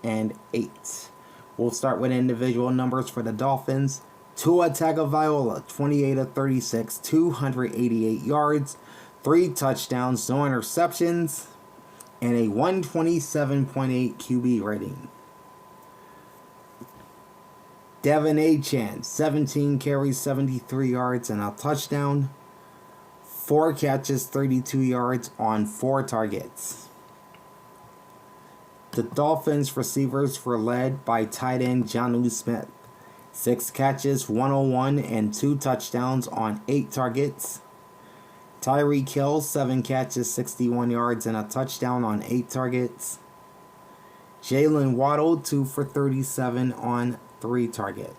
2-8. We'll start with individual numbers for the Dolphins. Tua Tagovailoa, 28 of 36, 288 yards, 3 touchdowns, no interceptions, and a 127.8 QB rating. Devin Achane, 17 carries, 73 yards, and a touchdown. 4 catches, 32 yards on 4 targets. The Dolphins receivers were led by tight end Jonnu Smith. 6 catches, 101, and 2 touchdowns on 8 targets. Tyreek Hill, 7 catches, 61 yards, and a touchdown on 8 targets. Jalen Waddle, 2 for 37 on 3 targets.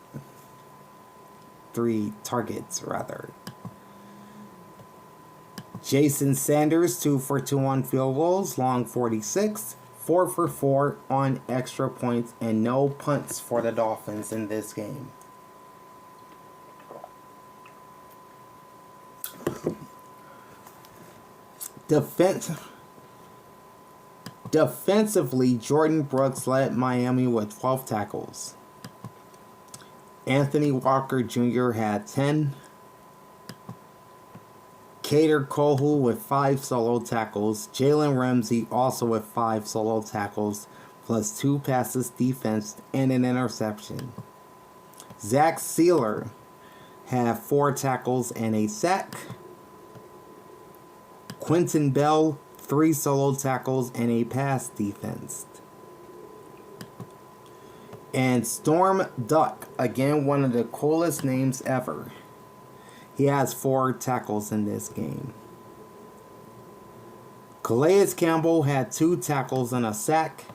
Jason Sanders, 2 for 2 on field goals, long 46. 4 for 4 on extra points, and no punts for the Dolphins in this game. Defensively, Jordan Brooks led Miami with 12 tackles. Anthony Walker Jr. had 10. Kader Kohou with 5 solo tackles. Jalen Ramsey also with 5 solo tackles, plus 2 passes defense and an interception. Zach Sealer had 4 tackles and a sack. Quentin Bell, 3 solo tackles and a pass defense. And Storm Duck, again one of the coolest names ever. He has 4 tackles in this game. Calais Campbell had 2 tackles and a sack.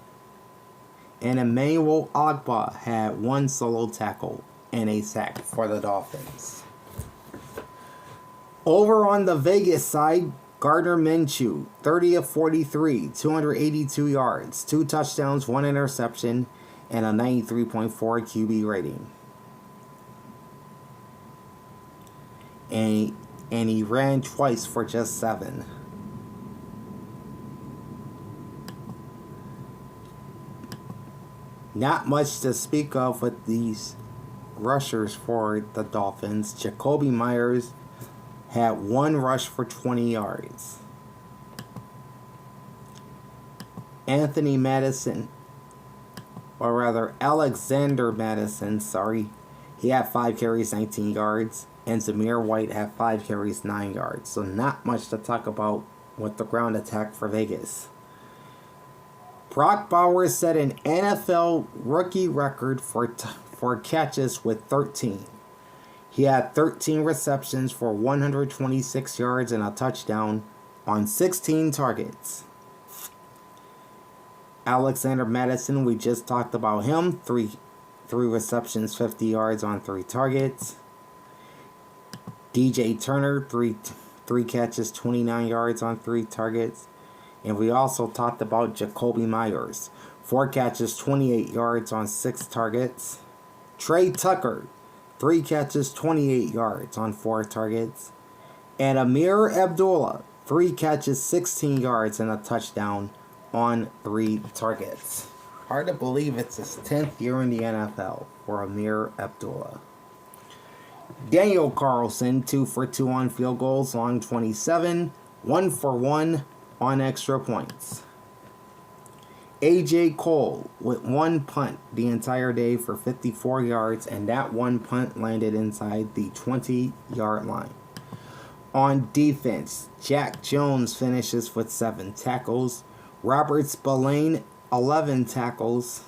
And Emmanuel Ogbah had 1 solo tackle and a sack for the Dolphins. Over on the Vegas side, Gardner Minshew, 30 of 43, 282 yards, 2 touchdowns, 1 interception, and a 93.4 QB rating. And he ran twice for just 7. Not much to speak of with these rushers for the Dolphins. Jacoby Myers had 1 rush for 20 yards. Alexander Madison, he had 5 carries, 19 yards. And Zamir White had 5 carries, 9 yards. So not much to talk about with the ground attack for Vegas. Brock Bowers set an NFL rookie record for catches with 13. He had 13 receptions for 126 yards and a touchdown on 16 targets. Alexander Madison, we just talked about him. 3 receptions, 50 yards on 3 targets. DJ Turner, 3 catches, 29 yards on 3 targets. And we also talked about Jacoby Myers, 4 catches, 28 yards on 6 targets. Trey Tucker, 3 catches, 28 yards on 4 targets. And Amir Abdullah, 3 catches, 16 yards and a touchdown on 3 targets. Hard to believe it's his 10th year in the NFL for Amir Abdullah. Daniel Carlson, 2 for 2 on field goals, long 27, 1 for 1 on extra points. AJ Cole with 1 punt the entire day for 54 yards, and that 1 punt landed inside the 20-yard line. On defense, Jack Jones finishes with 7 tackles. Robert Spillane, 11 tackles.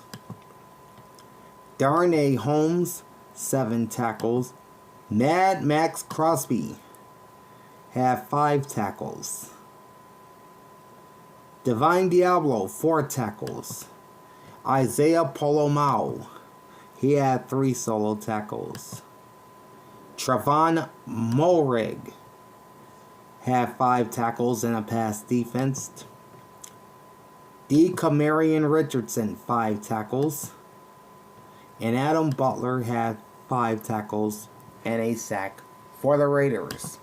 Darnay Holmes, 7 tackles. Mad Max Crosby had 5 tackles. Divine Diablo, 4 tackles. Isaiah Polomau, he had 3 solo tackles. Trevon Moehrig had 5 tackles and a pass defense. Kamarion Richardson, 5 tackles. And Adam Butler had 5 tackles and a sack for the Raiders.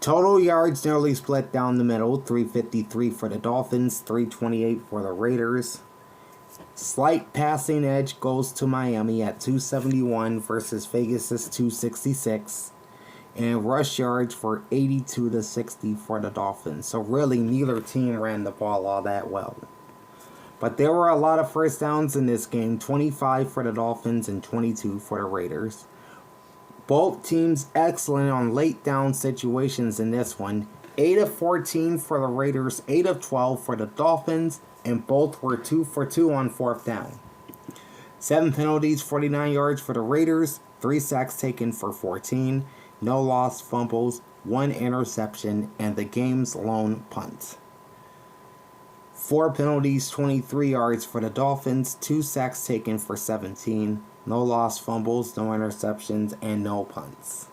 Total yards nearly split down the middle, 353 for the Dolphins, 328 for the Raiders. Slight passing edge goes to Miami at 271 versus Vegas's 266. And rush yards for 82 to 60 for the Dolphins. So really neither team ran the ball all that well. But there were a lot of first downs in this game, 25 for the Dolphins and 22 for the Raiders. Both teams excellent on late down situations in this one. 8 of 14 for the Raiders, 8 of 12 for the Dolphins, and both were 2 for 2 on 4th down. 7 penalties, 49 yards for the Raiders, 3 sacks taken for 14, no lost fumbles, 1 interception, and the game's lone punt. 4 penalties, 23 yards for the Dolphins, 2 sacks taken for 17, no lost fumbles, no interceptions, and no punts.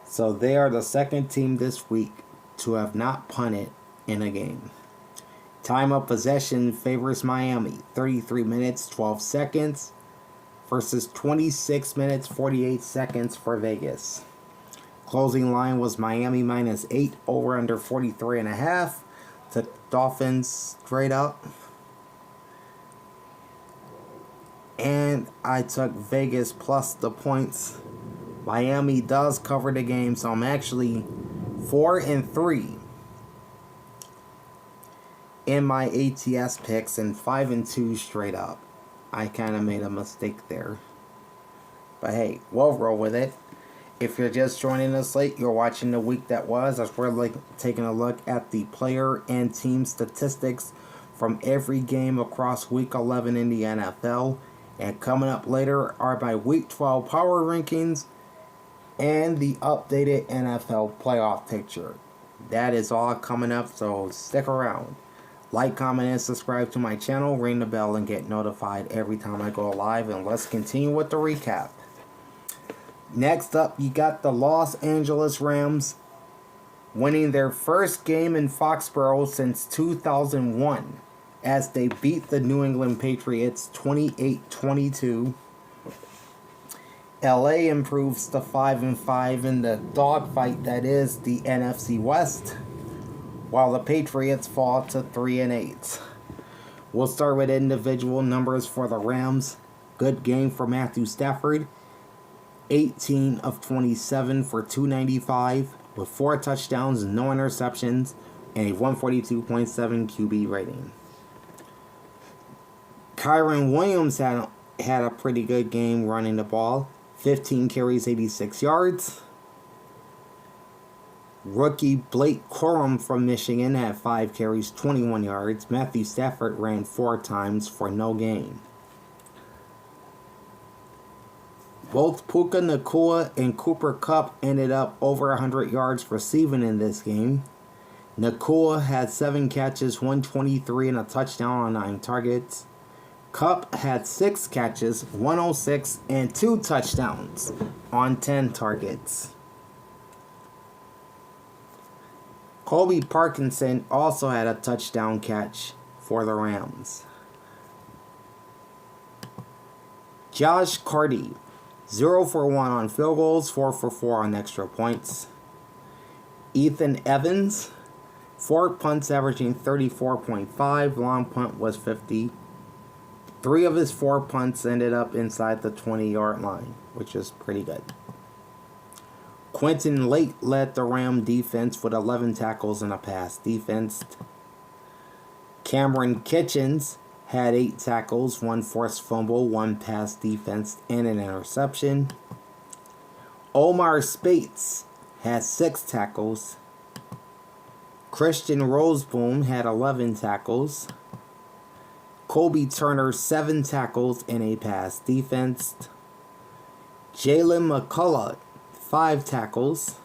So they are the second team this week to have not punted in a game. Time of possession favors Miami, 33 minutes, 12 seconds versus 26 minutes, 48 seconds for Vegas. Closing line was Miami -8, over under 43.5. The Dolphins straight up. And I took Vegas plus the points. Miami does cover the game, so I'm actually 4-3 in my ATS picks and 5-2 straight up. I kind of made a mistake there. But hey, we'll roll with it. If you're just joining us late, you're watching the week that was, as we're taking a look at the player and team statistics from every game across week 11 in the NFL. And coming up later are my week 12 power rankings and the updated NFL playoff picture. That is all coming up, so stick around. Like, comment, and subscribe to my channel. Ring the bell and get notified every time I go live. And let's continue with the recap. Next up, you got the Los Angeles Rams winning their first game in Foxborough since 2001 as they beat the New England Patriots 28-22. LA improves to 5-5 in the dogfight that is the NFC West, while the Patriots fall to 3-8. We'll start with individual numbers for the Rams. Good game for Matthew Stafford. 18 of 27 for 295 with 4 touchdowns, no interceptions, and a 142.7 QB rating. Kyren Williams had a pretty good game running the ball. 15 carries, 86 yards. Rookie Blake Corum from Michigan had 5 carries, 21 yards. Matthew Stafford ran 4 times for no gain. Both Puka Nacua and Cooper Kupp ended up over 100 yards receiving in this game. Nacua had 7 catches, 123, and a touchdown on 9 targets. Kupp had 6 catches, 106, and 2 touchdowns on 10 targets. Colby Parkinson also had a touchdown catch for the Rams. Josh Carty, 0 for 1 on field goals, 4 for 4 on extra points. Ethan Evans, 4 punts averaging 34.5, long punt was 50. 3 of his 4 punts ended up inside the 20-yard line, which is pretty good. Quentin Lake led the Ram defense with 11 tackles and a pass defense. Cameron Kitchens had 8 tackles, 1 forced fumble, 1 pass defense, and an interception. Omar Speights had 6 tackles. Christian Roseboom had 11 tackles. Kobe Turner, 7 tackles and a pass defense. Jalen McCullough, 5 tackles.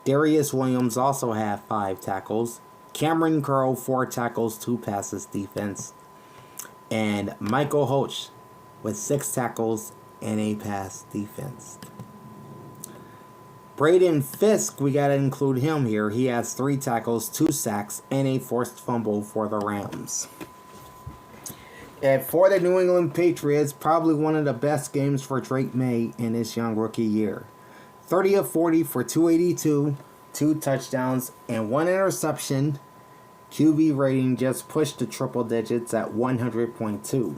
Darius Williams also had 5 tackles. Cameron Curl, 4 tackles, 2 passes defense. And Michael Hoch with 6 tackles and a pass defense. Braden Fisk, we got to include him here. He has 3 tackles, 2 sacks, and a forced fumble for the Rams. And for the New England Patriots, probably one of the best games for Drake May in his young rookie year. 30 of 40 for 282, 2 touchdowns, and 1 interception. QB rating just pushed to triple digits at 100.2.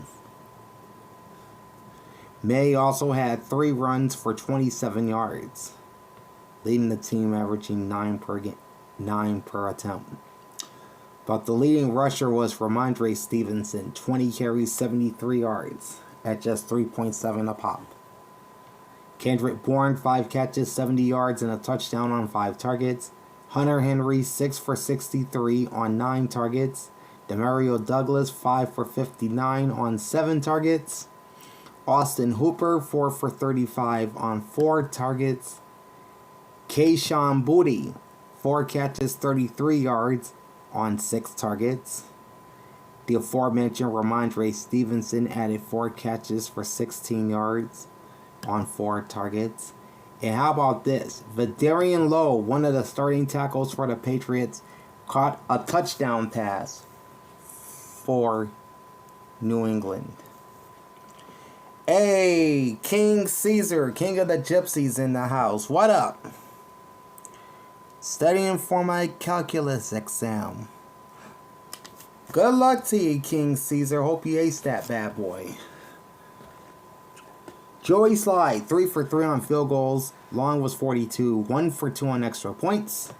May also had 3 runs for 27 yards, leading the team averaging 9 per attempt. But the leading rusher was Ramondre Stevenson, 20 carries, 73 yards, at just 3.7 a pop. Kendrick Bourne, 5 catches, 70 yards, and a touchdown on 5 targets. Hunter Henry, 6 for 63 on 9 targets. Demario Douglas, 5 for 59 on 7 targets. Austin Hooper, 4 for 35 on 4 targets. Kayshon Boutte, 4 catches, 33 yards on 6 targets. The aforementioned Ramondre Stevenson added 4 catches for 16 yards on 4 targets. And how about this? Vidarian Lowe, one of the starting tackles for the Patriots, caught a touchdown pass for New England. Hey, King Caesar, King of the Gypsies in the house. What up? Studying for my calculus exam. Good luck to you, King Caesar. Hope you ace that bad boy. Joey Slye, 3 for 3 on field goals. Long was 42, 1 for 2 on extra points.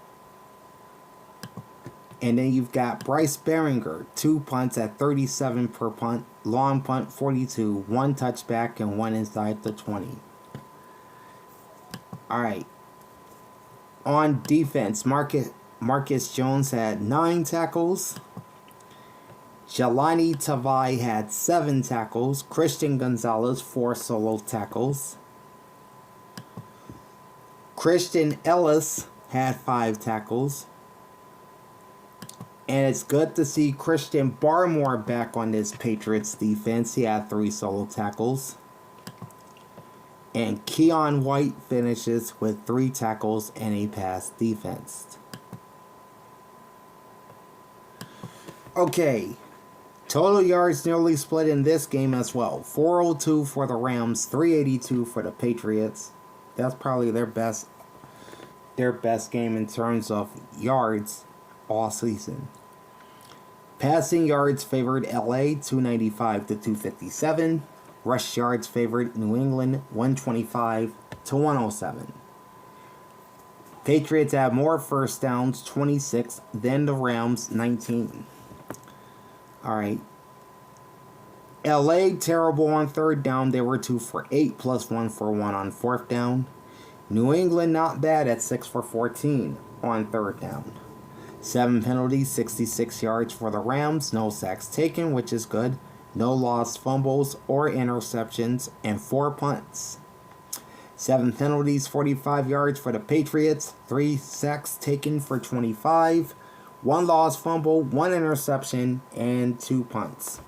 And then you've got Bryce Beringer, 2 punts at 37 per punt. Long punt 42, 1 touchback and 1 inside the 20. Alright. On defense, Marcus Jones had 9 tackles. Jelani Tavai had 7 tackles. Christian Gonzalez, 4 solo tackles. Christian Ellis had 5 tackles. And it's good to see Christian Barmore back on this Patriots defense. He had 3 solo tackles. And Keon White finishes with 3 tackles and a pass defense. Okay. Total yards nearly split in this game as well. 402 for the Rams, 382 for the Patriots. That's probably their best game in terms of yards all season. Passing yards favored LA, 295 to 257. Rush yards favored New England, 125 to 107. Patriots have more first downs, 26, than the Rams, 19. Alright. LA, terrible on third down. They were 2 for 8, plus 1 for 1 on fourth down. New England, not bad at 6 for 14 on third down. 7 penalties, 66 yards for the Rams. No sacks taken, which is good. No lost fumbles or interceptions, and 4 punts. 7 penalties, 45 yards for the Patriots. 3 sacks taken for 25. 1 lost fumble, 1 interception, and 2 punts.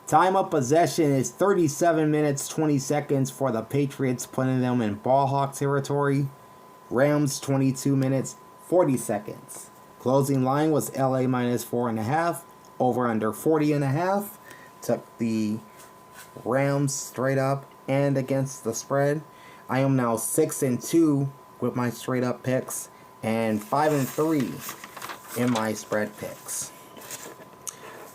Time of possession is 37 minutes, 20 seconds for the Patriots, putting them in ball hawk territory. Rams, 22 minutes, 40 seconds. Closing line was LA minus 4.5. Over under 40.5. Took the Rams straight up and against the spread. I am now 6-2 with my straight up picks and 5-3 in my spread picks.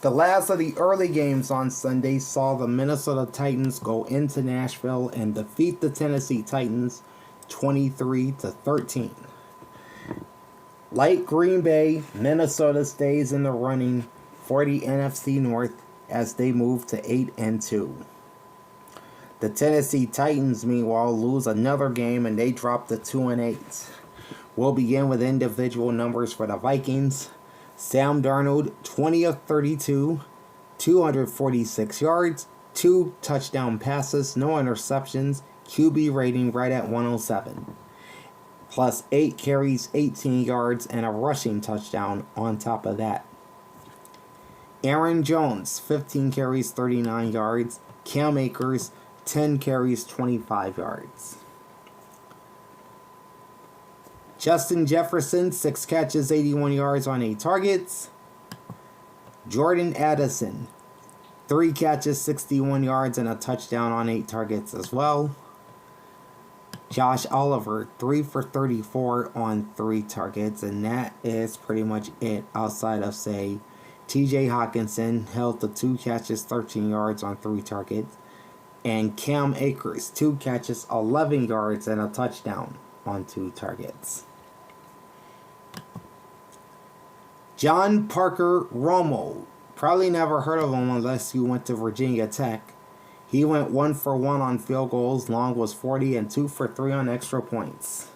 The last of the early games on Sunday saw the Minnesota Titans go into Nashville and defeat the Tennessee Titans 23-13. Like Green Bay, Minnesota stays in the running for the NFC North as they move to 8-2. The Tennessee Titans, meanwhile, lose another game and they drop to 2-8. We'll begin with individual numbers for the Vikings. Sam Darnold, 20 of 32, 246 yards, 2 touchdown passes, no interceptions, QB rating right at 107. Plus 8 carries, 18 yards, and a rushing touchdown on top of that. Aaron Jones, 15 carries, 39 yards. Cam Akers, 10 carries, 25 yards. Justin Jefferson, 6 catches, 81 yards on 8 targets. Jordan Addison, 3 catches, 61 yards, and a touchdown on 8 targets as well. Josh Oliver, 3 for 34 on 3 targets, and that is pretty much it outside of, say, TJ Hawkinson held to 2 catches, 13 yards on 3 targets. And Cam Akers, 2 catches, 11 yards, and a touchdown on 2 targets. John Parker Romo. Probably never heard of him unless you went to Virginia Tech. He went 1 for 1 on field goals. Long was 40 and 2 for 3 on extra points.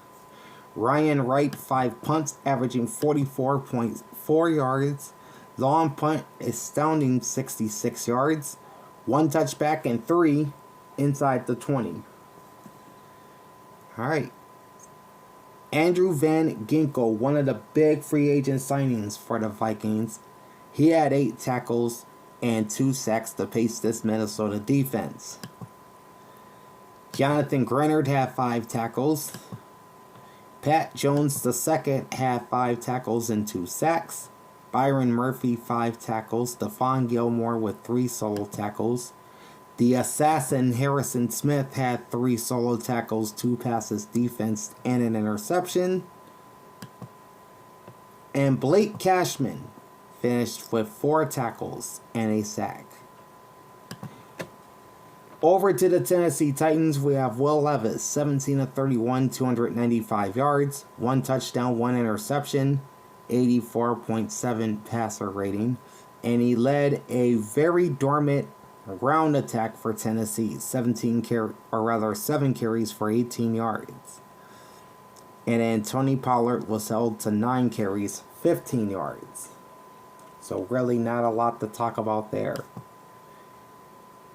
Ryan Wright, 5 punts, averaging 44.4 yards. Long punt, astounding 66 yards. 1 touchback and 3 inside the 20. Alright. Andrew Van Ginkel, one of the big free agent signings for the Vikings. He had 8 tackles and 2 sacks to pace this Minnesota defense. Jonathan Grenard had 5 tackles. Pat Jones II had 5 tackles and 2 sacks. Byron Murphy, 5 tackles. Stephon Gilmore with 3 solo tackles. The assassin Harrison Smith had 3 solo tackles, 2 passes defense, and an interception. And Blake Cashman finished with 4 tackles and a sack. Over to the Tennessee Titans, we have Will Levis, 17 of 31, 295 yards, 1 touchdown, 1 interception, 84.7 passer rating, and he led a very dormant ground attack for Tennessee, 7 carries for 18 yards. And then Tony Pollard was held to 9 carries, 15 yards. So really not a lot to talk about there.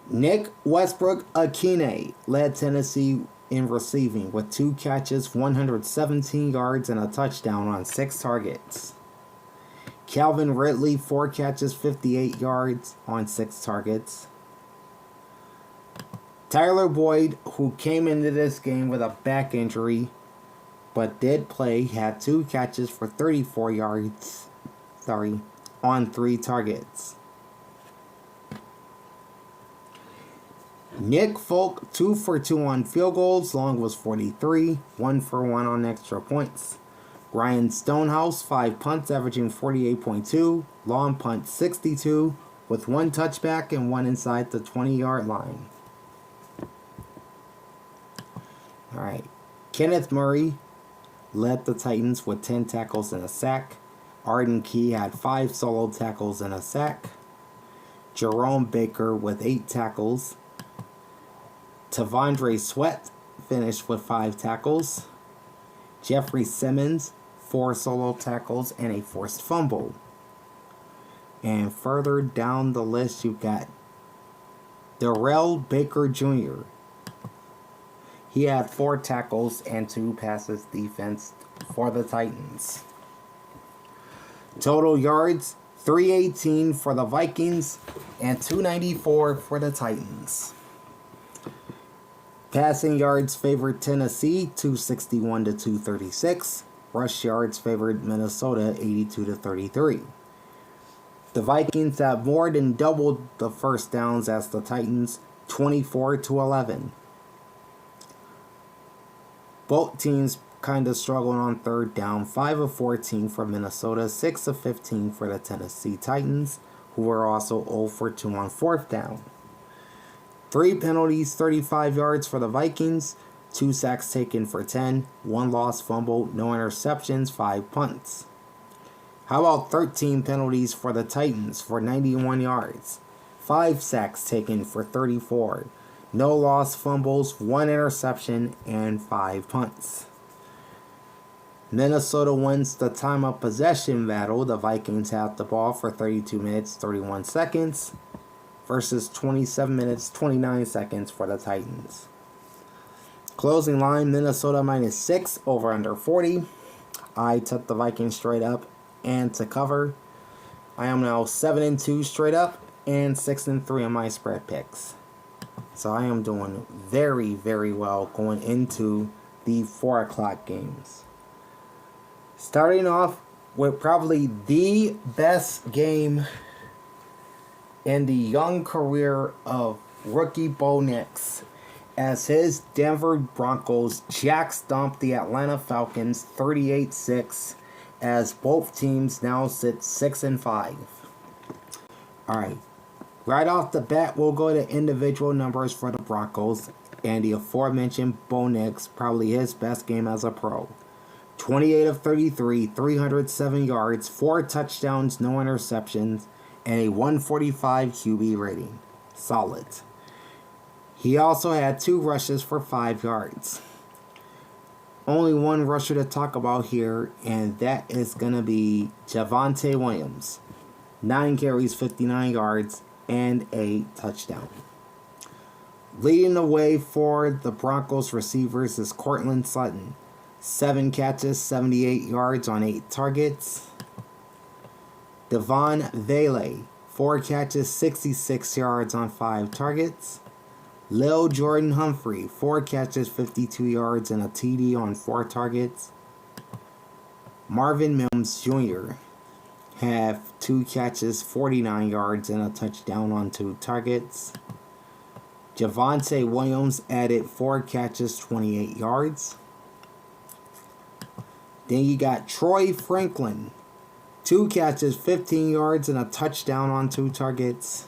Nick Westbrook-Ikhine led Tennessee in receiving with 2 catches, 117 yards, and a touchdown on 6 targets. Calvin Ridley, 4 catches, 58 yards on 6 targets. Tyler Boyd, who came into this game with a back injury but did play, had 2 catches for 34 yards on 3 targets. Nick Folk, 2 for 2 on field goals. Long was 43, 1 for 1 on extra points. Ryan Stonehouse, 5 punts, averaging 48.2. Long punt 62, with 1 touchback and 1 inside the 20-yard line. Alright. Kenneth Murray led the Titans with 10 tackles and a sack. Arden Key had 5 solo tackles and a sack. Jerome Baker with 8 tackles. Tavondre Sweat finished with 5 tackles. Jeffrey Simmons, 4 solo tackles and a forced fumble. And further down the list, you've got Darrell Baker Jr. He had 4 tackles and 2 passes defense for the Titans. Total yards, 318 for the Vikings and 294 for the Titans. Passing yards favored Tennessee, 261 to 236. Rush yards favored Minnesota, 82 to 33. The Vikings have more than doubled the first downs as the Titans, 24 to 11. Both teams kind of struggling on third down, 5 of 14 for Minnesota, 6 of 15 for the Tennessee Titans, who were also 0 for 2 on fourth down. 3 penalties, 35 yards for the Vikings, 2 sacks taken for 10, 1 lost fumble, no interceptions, 5 punts. How about 13 penalties for the Titans for 91 yards, 5 sacks taken for 34, no lost fumbles, 1 interception, and 5 punts. Minnesota wins the time of possession battle. The Vikings have the ball for 32 minutes, 31 seconds. Versus 27 minutes, 29 seconds for the Titans. Closing line, Minnesota -6, over under 40. I took the Vikings straight up and to cover. I am now 7-2 straight up and 6-3 on my spread picks. So I am doing very, very well going into the 4 o'clock games. Starting off with probably the best game in the young career of rookie Bo Nix, as his Denver Broncos jack stomped the Atlanta Falcons 38-6, as both teams now sit 6-5. Alright, right off the bat, we'll go to individual numbers for the Broncos, and the aforementioned Bo Nix, probably his best game as a pro. 28 of 33, 307 yards, 4 touchdowns, no interceptions, and a 145 QB rating. Solid. He also had 2 rushes for 5 yards. Only one rusher to talk about here, and that is going to be Javonte Williams. 9 carries, 59 yards, and a touchdown. Leading the way for the Broncos receivers is Courtland Sutton. 7 catches, 78 yards on 8 targets. Devon Vele, 4 catches, 66 yards on 5 targets. Lil Jordan Humphrey, 4 catches, 52 yards and a TD on 4 targets. Marvin Mims Jr. have 2 catches, 49 yards and a touchdown on 2 targets. Javonte Williams added 4 catches, 28 yards. Then you got Troy Franklin, 2 catches, 15 yards, and a touchdown on 2 targets.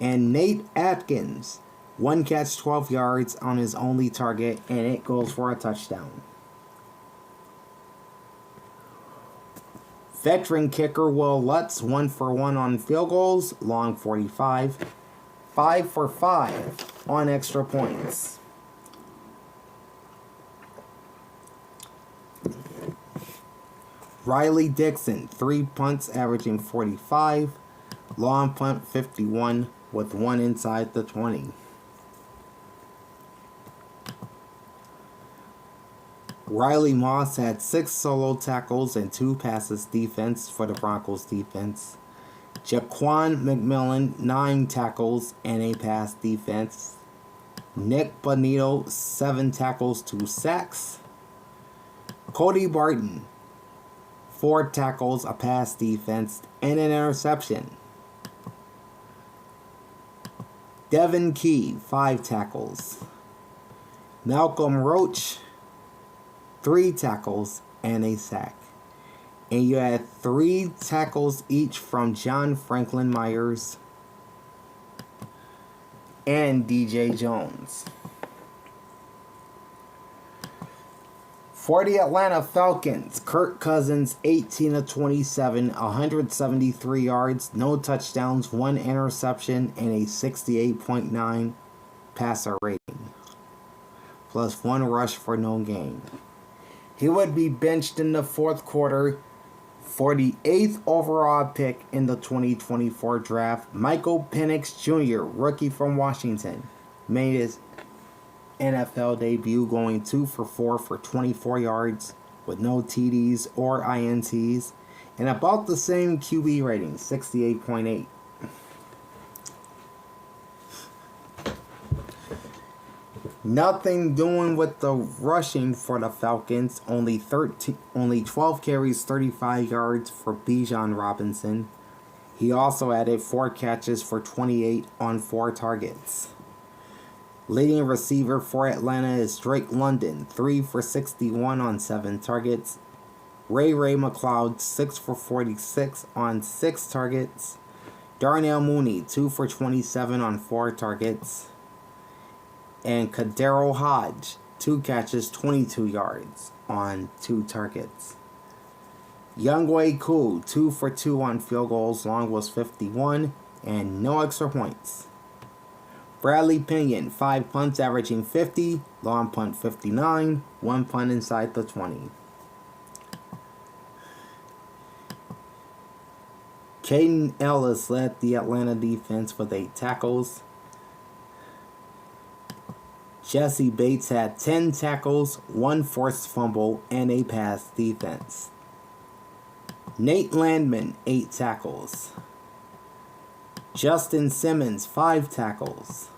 And Nate Atkins, 1 catch, 12 yards on his only target, and it goes for a touchdown. Veteran kicker Will Lutz, 1 for 1 on field goals, long 45. 5 for 5 on extra points. Riley Dixon, 3 punts averaging 45. Long punt 51 with 1 inside the 20. Riley Moss had 6 solo tackles and 2 passes defense for the Broncos defense. Jaquan McMillan, 9 tackles and a pass defense. Nick Bonito, 7 tackles, 2 sacks. Cody Barton, 4 tackles, a pass defense, and an interception. Devin Key, 5 tackles. Malcolm Roach, 3 tackles and a sack. And you had 3 tackles each from John Franklin Myers and DJ Jones. For the Atlanta Falcons, Kirk Cousins, 18 of 27, 173 yards, no touchdowns, 1 interception, and a 68.9 passer rating, plus 1 rush for no gain. He would be benched in the 4th quarter for the 8th overall pick in the 2024 draft. Michael Penix Jr., rookie from Washington, made his NFL debut going 2 for 4 for 24 yards with no TDs or INTs and about the same QB rating, 68.8. Nothing doing with the rushing for the Falcons. Only 12 carries, 35 yards for Bijan Robinson. He also added 4 catches for 28 on 4 targets. Leading receiver for Atlanta is Drake London, 3 for 61 on 7 targets. Ray McLeod, 6 for 46 on 6 targets. Darnell Mooney, 2 for 27 on 4 targets. And Kadero Hodge, 2 catches, 22 yards on 2 targets. Younghoe Koo, 2 for 2 on field goals, long was 51, and no extra points. Bradley Pinion, 5 punts averaging 50, long punt 59, 1 punt inside the 20. Caden Ellis led the Atlanta defense with 8 tackles. Jesse Bates had 10 tackles, 1 forced fumble, and a pass defense. Nate Landman, 8 tackles. Justin Simmons, 5 tackles.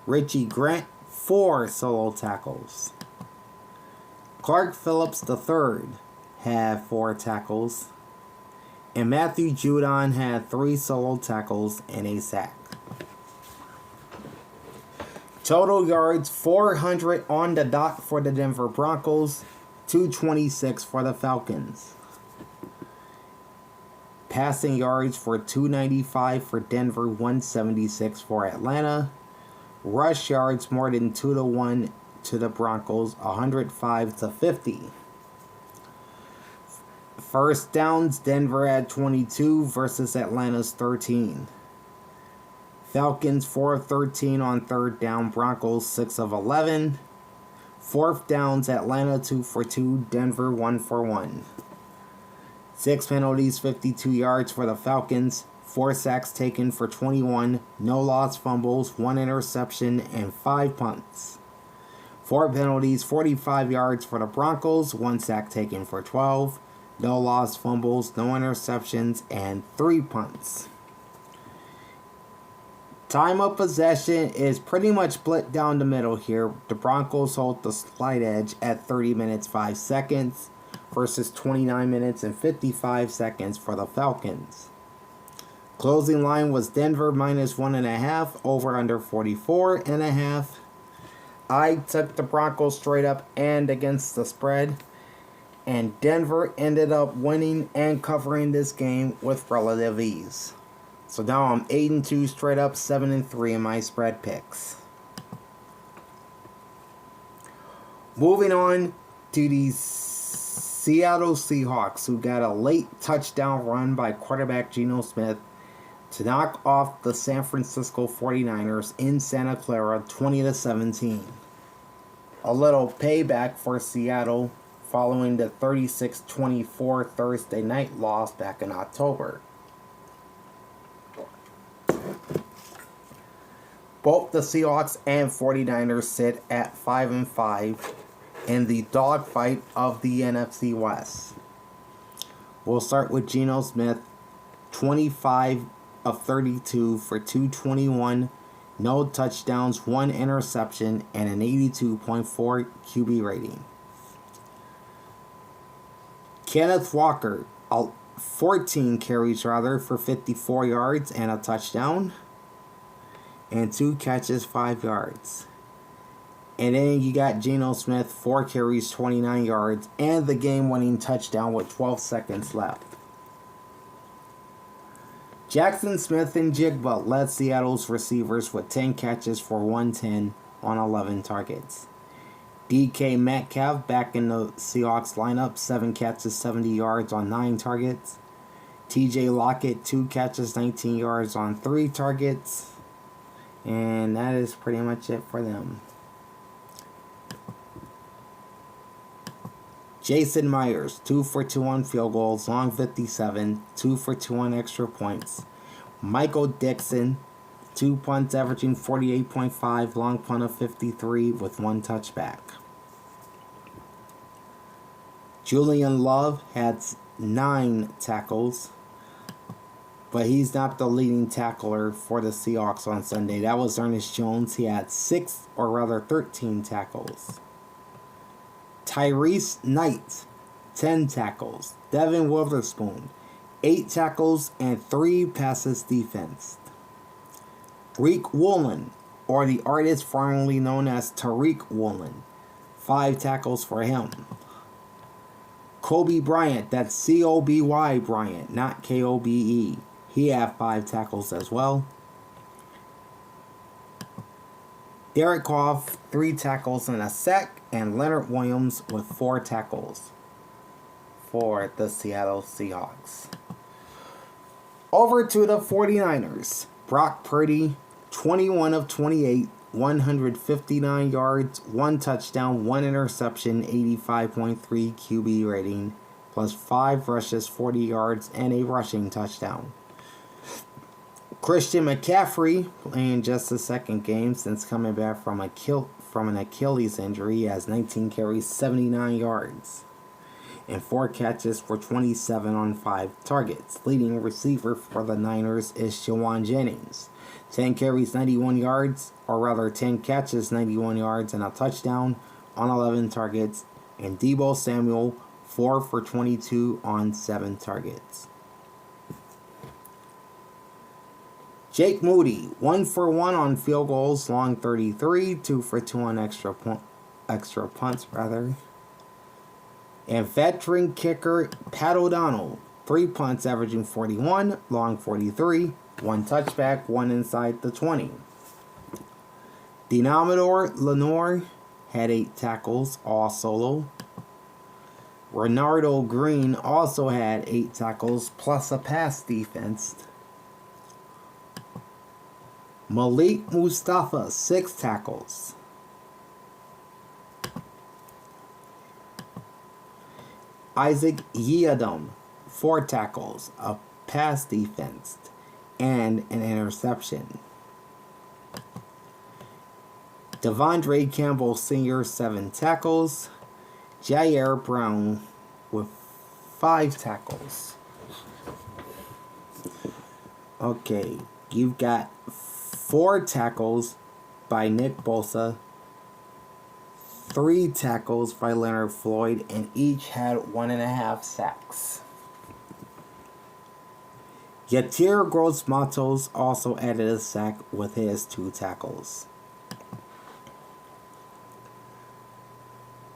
Richie Grant, 4 solo tackles. Clark Phillips III had 4 tackles. And Matthew Judon had 3 solo tackles and a sack. Total yards, 400 on the dot for the Denver Broncos, 226 for the Falcons. Passing yards for 295 for Denver, 176 for Atlanta. Rush yards more than 2-1 to the Broncos, 105-50. First downs, Denver had 22 versus Atlanta's 13. Falcons 4 of 13 on 3rd down, Broncos 6 of 11. 4th downs, Atlanta 2 for 2, Denver 1 for 1. 6 penalties, 52 yards for the Falcons. 4 sacks taken for 21, no lost fumbles, 1 interception, and 5 punts. 4 penalties, 45 yards for the Broncos, 1 sack taken for 12, no lost fumbles, no interceptions, and 3 punts. Time of possession is pretty much split down the middle here. The Broncos hold the slight edge at 30 minutes 5 seconds versus 29 minutes and 55 seconds for the Falcons. Closing line was Denver minus 1.5, over under 44.5. I took the Broncos straight up and against the spread, and Denver ended up winning and covering this game with relative ease. So now I'm 8-2 straight up, 7-3 in my spread picks. Moving on to the Seattle Seahawks, who got a late touchdown run by quarterback Geno Smith to knock off the San Francisco 49ers in Santa Clara 20-17. A little payback for Seattle following the 36-24 Thursday night loss back in October. Both the Seahawks and 49ers sit at 5-5 in the dogfight of the NFC West. We'll start with Geno Smith, 25 of 32 for 221, no touchdowns, 1 interception, and an 82.4 QB rating. Kenneth Walker, 14 carries for 54 yards and a touchdown, and 2 catches, 5 yards. And then you got Geno Smith, 4 carries, 29 yards, and the game-winning touchdown with 12 seconds left. Jackson Smith and Jigba led Seattle's receivers with 10 catches for 110 on 11 targets. DK Metcalf back in the Seahawks lineup, 7 catches, 70 yards on 9 targets. TJ Lockett, 2 catches, 19 yards on 3 targets. And that is pretty much it for them. Jason Myers, 2 for 2 on field goals, long 57, 2 for 2 on extra points. Michael Dixon, 2 punts averaging 48.5, long punt of 53 with 1 touchback. Julian Love had 9 tackles, but he's not the leading tackler for the Seahawks on Sunday. That was Ernest Jones. He had 13 tackles. Tyrese Knight, 10 tackles. Devin Witherspoon, 8 tackles and 3 passes defensed. Tariq Woolen, or the artist formerly known as Tariq Woolen, 5 tackles for him. Kobe Bryant, that's C-O-B-Y Bryant, not K-O-B-E. He had 5 tackles as well. Derek Goff, 3 tackles and a sack, and Leonard Williams with 4 tackles for the Seattle Seahawks. Over to the 49ers. Brock Purdy, 21 of 28, 159 yards, 1 touchdown, 1 interception, 85.3 QB rating, plus 5 rushes, 40 yards, and a rushing touchdown. Christian McCaffrey, playing just the second game since coming back from an Achilles injury, has 19 carries, 79 yards, and 4 catches for 27 on 5 targets. Leading receiver for the Niners is Shawan Jennings, 10 carries, 91 yards, or rather 10 catches, 91 yards, and a touchdown on 11 targets. And Deebo Samuel, 4 for 22 on 7 targets. Jake Moody, 1 for 1 on field goals, long 33, 2 for 2 on extra punts. And veteran kicker Pat O'Donnell, 3 punts averaging 41, long 43, 1 touchback, 1 inside the 20. Denominator Lenore had 8 tackles, all solo. Renardo Green also had 8 tackles, plus a pass defense. Malik Mustafa, 6 tackles. Isaac Yiadom, 4 tackles, a pass defense, and an interception. Devondre Campbell Sr., 7 tackles. Jair Brown with 5 tackles. Okay, you've got 4 tackles by Nick Bosa, 3 tackles by Leonard Floyd, and each had 1.5 sacks. Yatir Gross-Matos also added a sack with his 2 tackles.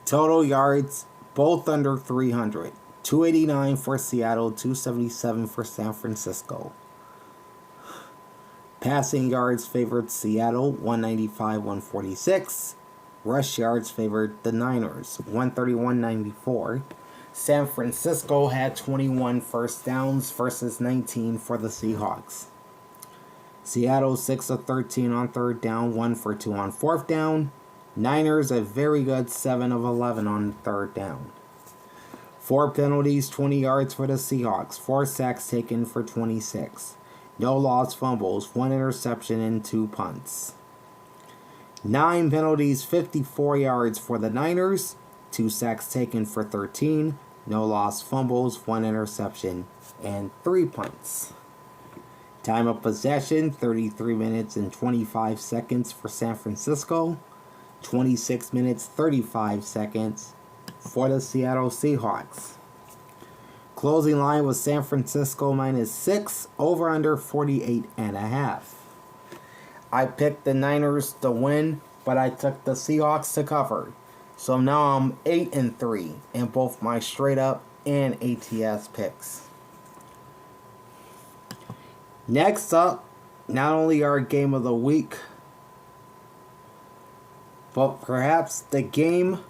Total yards, both under 300. 289 for Seattle, 277 for San Francisco. Passing yards favored Seattle, 195, 146. rush yards favored the Niners, 131-94. San Francisco had 21 first downs versus 19 for the Seahawks. Seattle 6 of 13 on third down, 1 for 2 on fourth down. Niners a very good 7 of 11 on third down. 4 penalties, 20 yards for the Seahawks, 4 sacks taken for 26. No lost fumbles, 1 interception and 2 punts. 9 penalties, 54 yards for the Niners, 2 sacks taken for 13. No lost fumbles, 1 interception and 3 punts. Time of possession, 33 minutes and 25 seconds for San Francisco. 26 minutes, 35 seconds for the Seattle Seahawks. Closing line was San Francisco -6, over under 48.5. I picked the Niners to win, but I took the Seahawks to cover. So now I'm 8-3 in both my straight up and ATS picks. Next up, not only our game of the week, but perhaps the game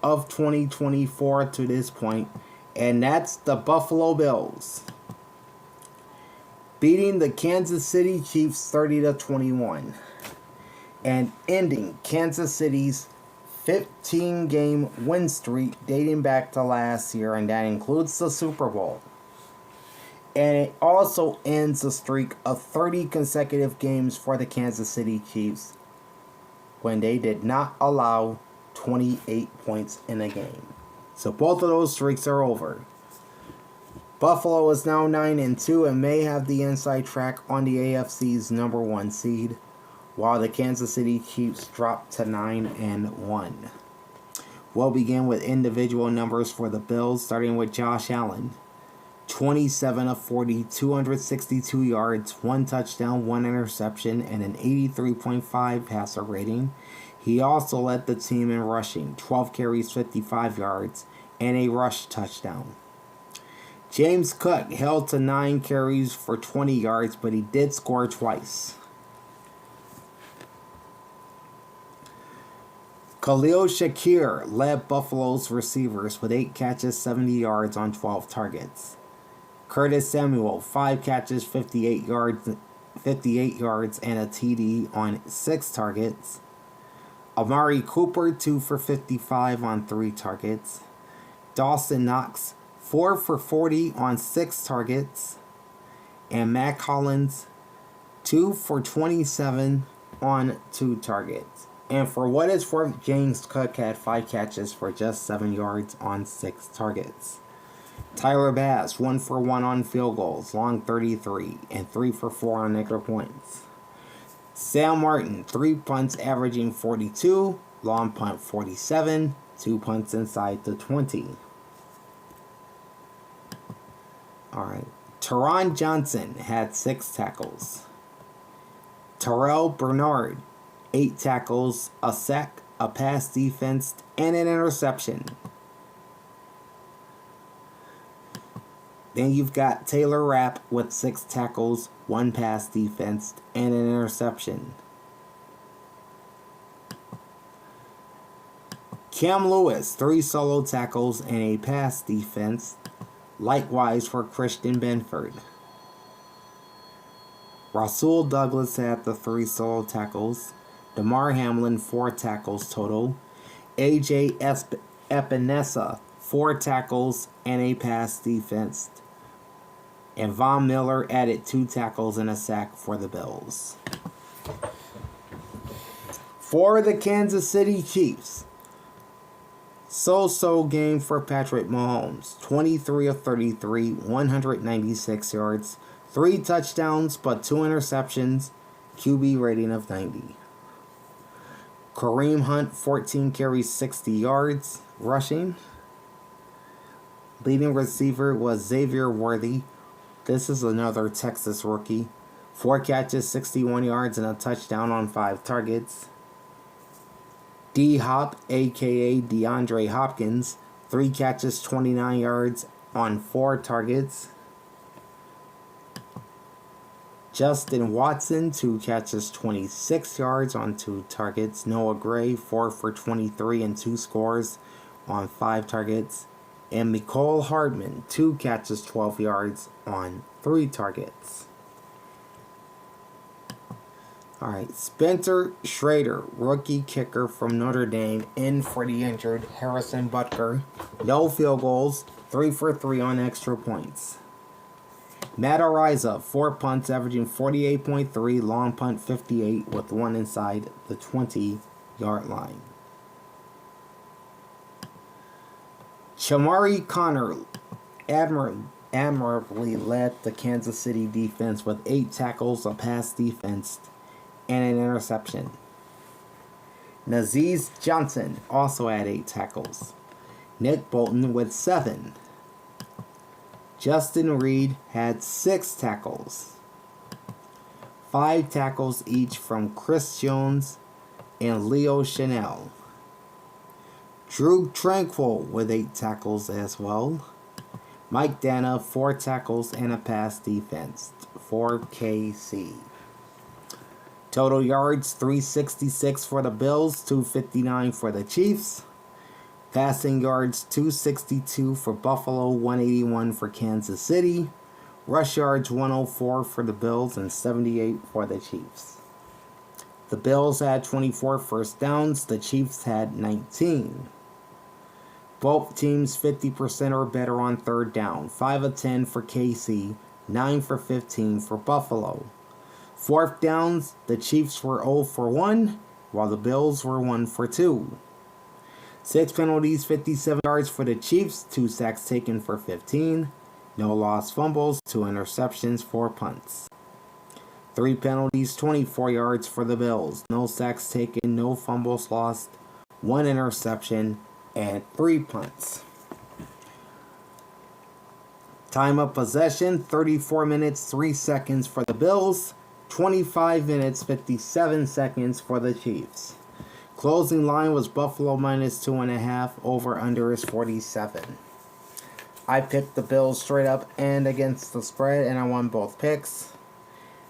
of 2024 to this point, and that's the Buffalo Bills beating the Kansas City Chiefs 30-21 and ending Kansas City's 15-game win streak dating back to last year, and that includes the Super Bowl. And it also ends a streak of 30 consecutive games for the Kansas City Chiefs when they did not allow 28 points in a game. So both of those streaks are over. Buffalo is now 9-2 and may have the inside track on the AFC's number 1 seed, while the Kansas City Chiefs drop to 9-1. We'll begin with individual numbers for the Bills, starting with Josh Allen. 27 of 40, 262 yards, 1 touchdown, 1 interception, and an 83.5 passer rating. He also led the team in rushing, 12 carries, 55 yards, and a rush touchdown. James Cook held to 9 carries for 20 yards, but he did score twice. Khalil Shakir led Buffalo's receivers with 8 catches, 70 yards on 12 targets. Curtis Samuel, 5 catches, 58 yards, and a TD on 6 targets. Amari Cooper, 2 for 55 on 3 targets. Dawson Knox, 4 for 40 on 6 targets. And Matt Collins, 2 for 27 on 2 targets. And for what it's worth, James Cook had 5 catches for just 7 yards on 6 targets. Tyler Bass, 1 for 1 on field goals, long 33, and 3 for 4 on extra points. Sam Martin, 3 punts averaging 42, long punt 47, 2 punts inside the 20. Alright. Teron Johnson had 6 tackles. Terrell Bernard, 8 tackles, a sack, a pass defense, and an interception. Then you've got Taylor Rapp with 6 tackles, 1 pass defense, and an interception. Cam Lewis, 3 solo tackles and a pass defense. Likewise for Christian Benford. Rasul Douglas had the 3 solo tackles. Damar Hamlin, 4 tackles total. AJ Epinesa, 4 tackles and a pass defense. And Von Miller added 2 tackles and a sack for the Bills. For the Kansas City Chiefs, so-so game for Patrick Mahomes. 23 of 33, 196 yards, 3 touchdowns but 2 interceptions, QB rating of 90. Kareem Hunt, 14 carries, 60 yards, rushing. Leading receiver was Xavier Worthy. This is another Texas rookie. 4 catches, 61 yards, and a touchdown on 5 targets. D-Hop, a.k.a. DeAndre Hopkins, 3 catches, 29 yards on 4 targets. Justin Watson, 2 catches, 26 yards on 2 targets. Noah Gray, 4 for 23 and 2 scores on 5 targets. And Mecole Hardman, 2 catches, 12 yards on 3 targets. Alright, Spencer Schrader, rookie kicker from Notre Dame, in for the injured Harrison Butker. No field goals, 3 for 3 on extra points. Matt Araiza, 4 punts, averaging 48.3, long punt 58, with 1 inside the 20-yard line. Shamari Connor admirably led the Kansas City defense with 8 tackles, a pass defense, and an interception. Nazeez Johnson also had 8 tackles. Nick Bolton with 7. Justin Reed had 6 tackles. 5 tackles each from Chris Jones and Leo Chanel. Drew Tranquil with 8 tackles as well. Mike Dana, 4 tackles and a pass defense for KC. Total yards, 366 for the Bills, 259 for the Chiefs. Passing yards, 262 for Buffalo, 181 for Kansas City. Rush yards, 104 for the Bills and 78 for the Chiefs. The Bills had 24 first downs. The Chiefs had 19. Both teams 50% or better on third down. 5 of 10 for KC, 9 for 15 for Buffalo. Fourth downs, the Chiefs were 0 for 1, while the Bills were 1 for 2. 6 penalties, 57 yards for the Chiefs, 2 sacks taken for 15. No lost fumbles, 2 interceptions, 4 punts. 3 penalties, 24 yards for the Bills. No sacks taken, no fumbles lost, 1 interception, and 3 punts. Time of possession, 34 minutes, 3 seconds for the Bills. 25 minutes, 57 seconds for the Chiefs. Closing line was Buffalo minus 2.5. Over under is 47. I picked the Bills straight up and against the spread, and I won both picks,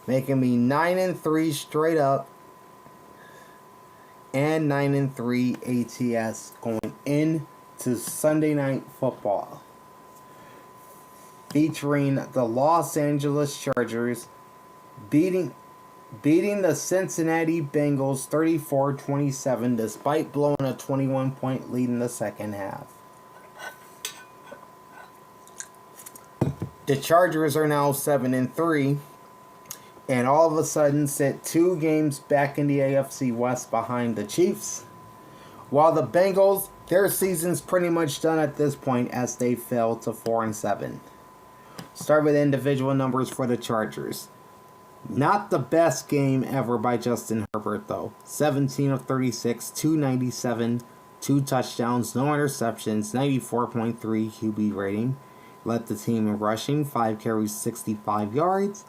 making me 9-3 straight up and 9-3 ATS going into Sunday Night Football, featuring the Los Angeles Chargers beating the Cincinnati Bengals 34-27 despite blowing a 21-point lead in the second half. The Chargers are now 7-3 and all of a sudden sit 2 games back in the AFC West behind the Chiefs, while the Bengals, their season's pretty much done at this point as they fell to 4-7. Start with individual numbers for the Chargers. Not the best game ever by Justin Herbert, though. 17 of 36, 297, 2 touchdowns, no interceptions, 94.3 QB rating. Led the team in rushing, 5 carries, 65 yards.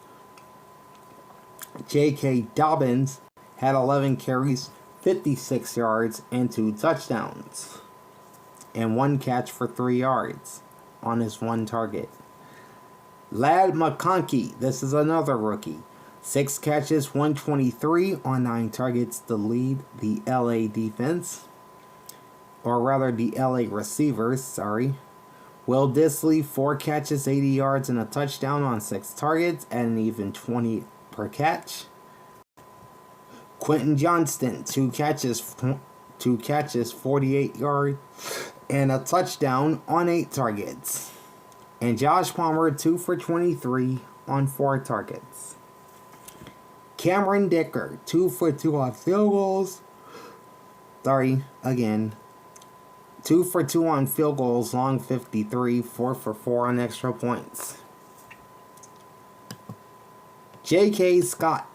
J.K. Dobbins had 11 carries, 56 yards, and 2 touchdowns. And 1 catch for 3 yards on his 1 target. Ladd McConkey, this is another rookie. 6 catches, 123 on 9 targets to lead the LA defense. Or rather, the LA receivers, sorry. Will Dissly, 4 catches, 80 yards, and a touchdown on 6 targets, and an even 20 per catch. Quentin Johnston, 2 catches, 48 yards, and a touchdown on 8 targets. And Josh Palmer, 2 for 23 on 4 targets. Cameron Dicker, 2 for 2 on field goals. 2 for 2 on field goals, long 53, 4 for 4 on extra points. J.K. Scott,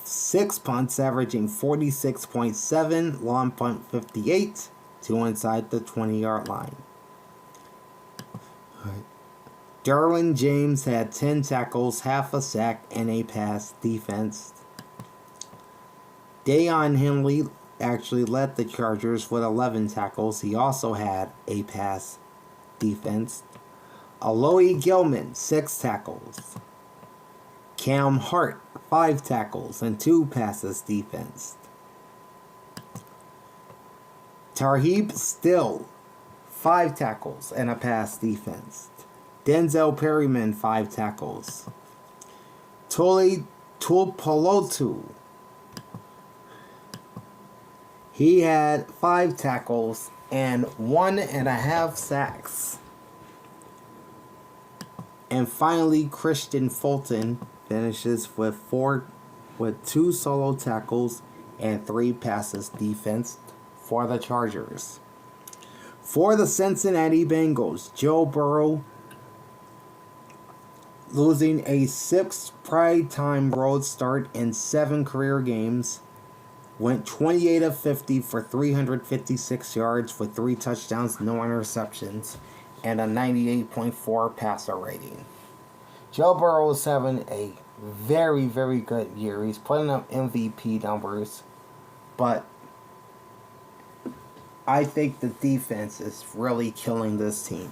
6 punts, averaging 46.7, long punt 58, 2 inside the 20-yard line. Derwin James had 10 tackles, half a sack, and a pass defense. Deion Henley actually led the Chargers with 11 tackles. He also had a pass defense. Aloy Gilman, 6 tackles. Cam Hart, 5 tackles and 2 passes defensed. Tarheeb Still, 5 tackles and a pass defensed. Denzel Perryman, 5 tackles. Tuli Tuipulotu, he had 5 tackles and 1.5 sacks. And finally, Christian Fulton finishes with 2 solo tackles and 3 passes defensed for the Chargers. For the Cincinnati Bengals, Joe Burrow, losing a 6th prime road start in 7 career games, went 28 of 50 for 356 yards with 3 touchdowns, no interceptions, and a 98.4 passer rating. Joe Burrow is having a very, very good year. He's putting up MVP numbers, but I think the defense is really killing this team.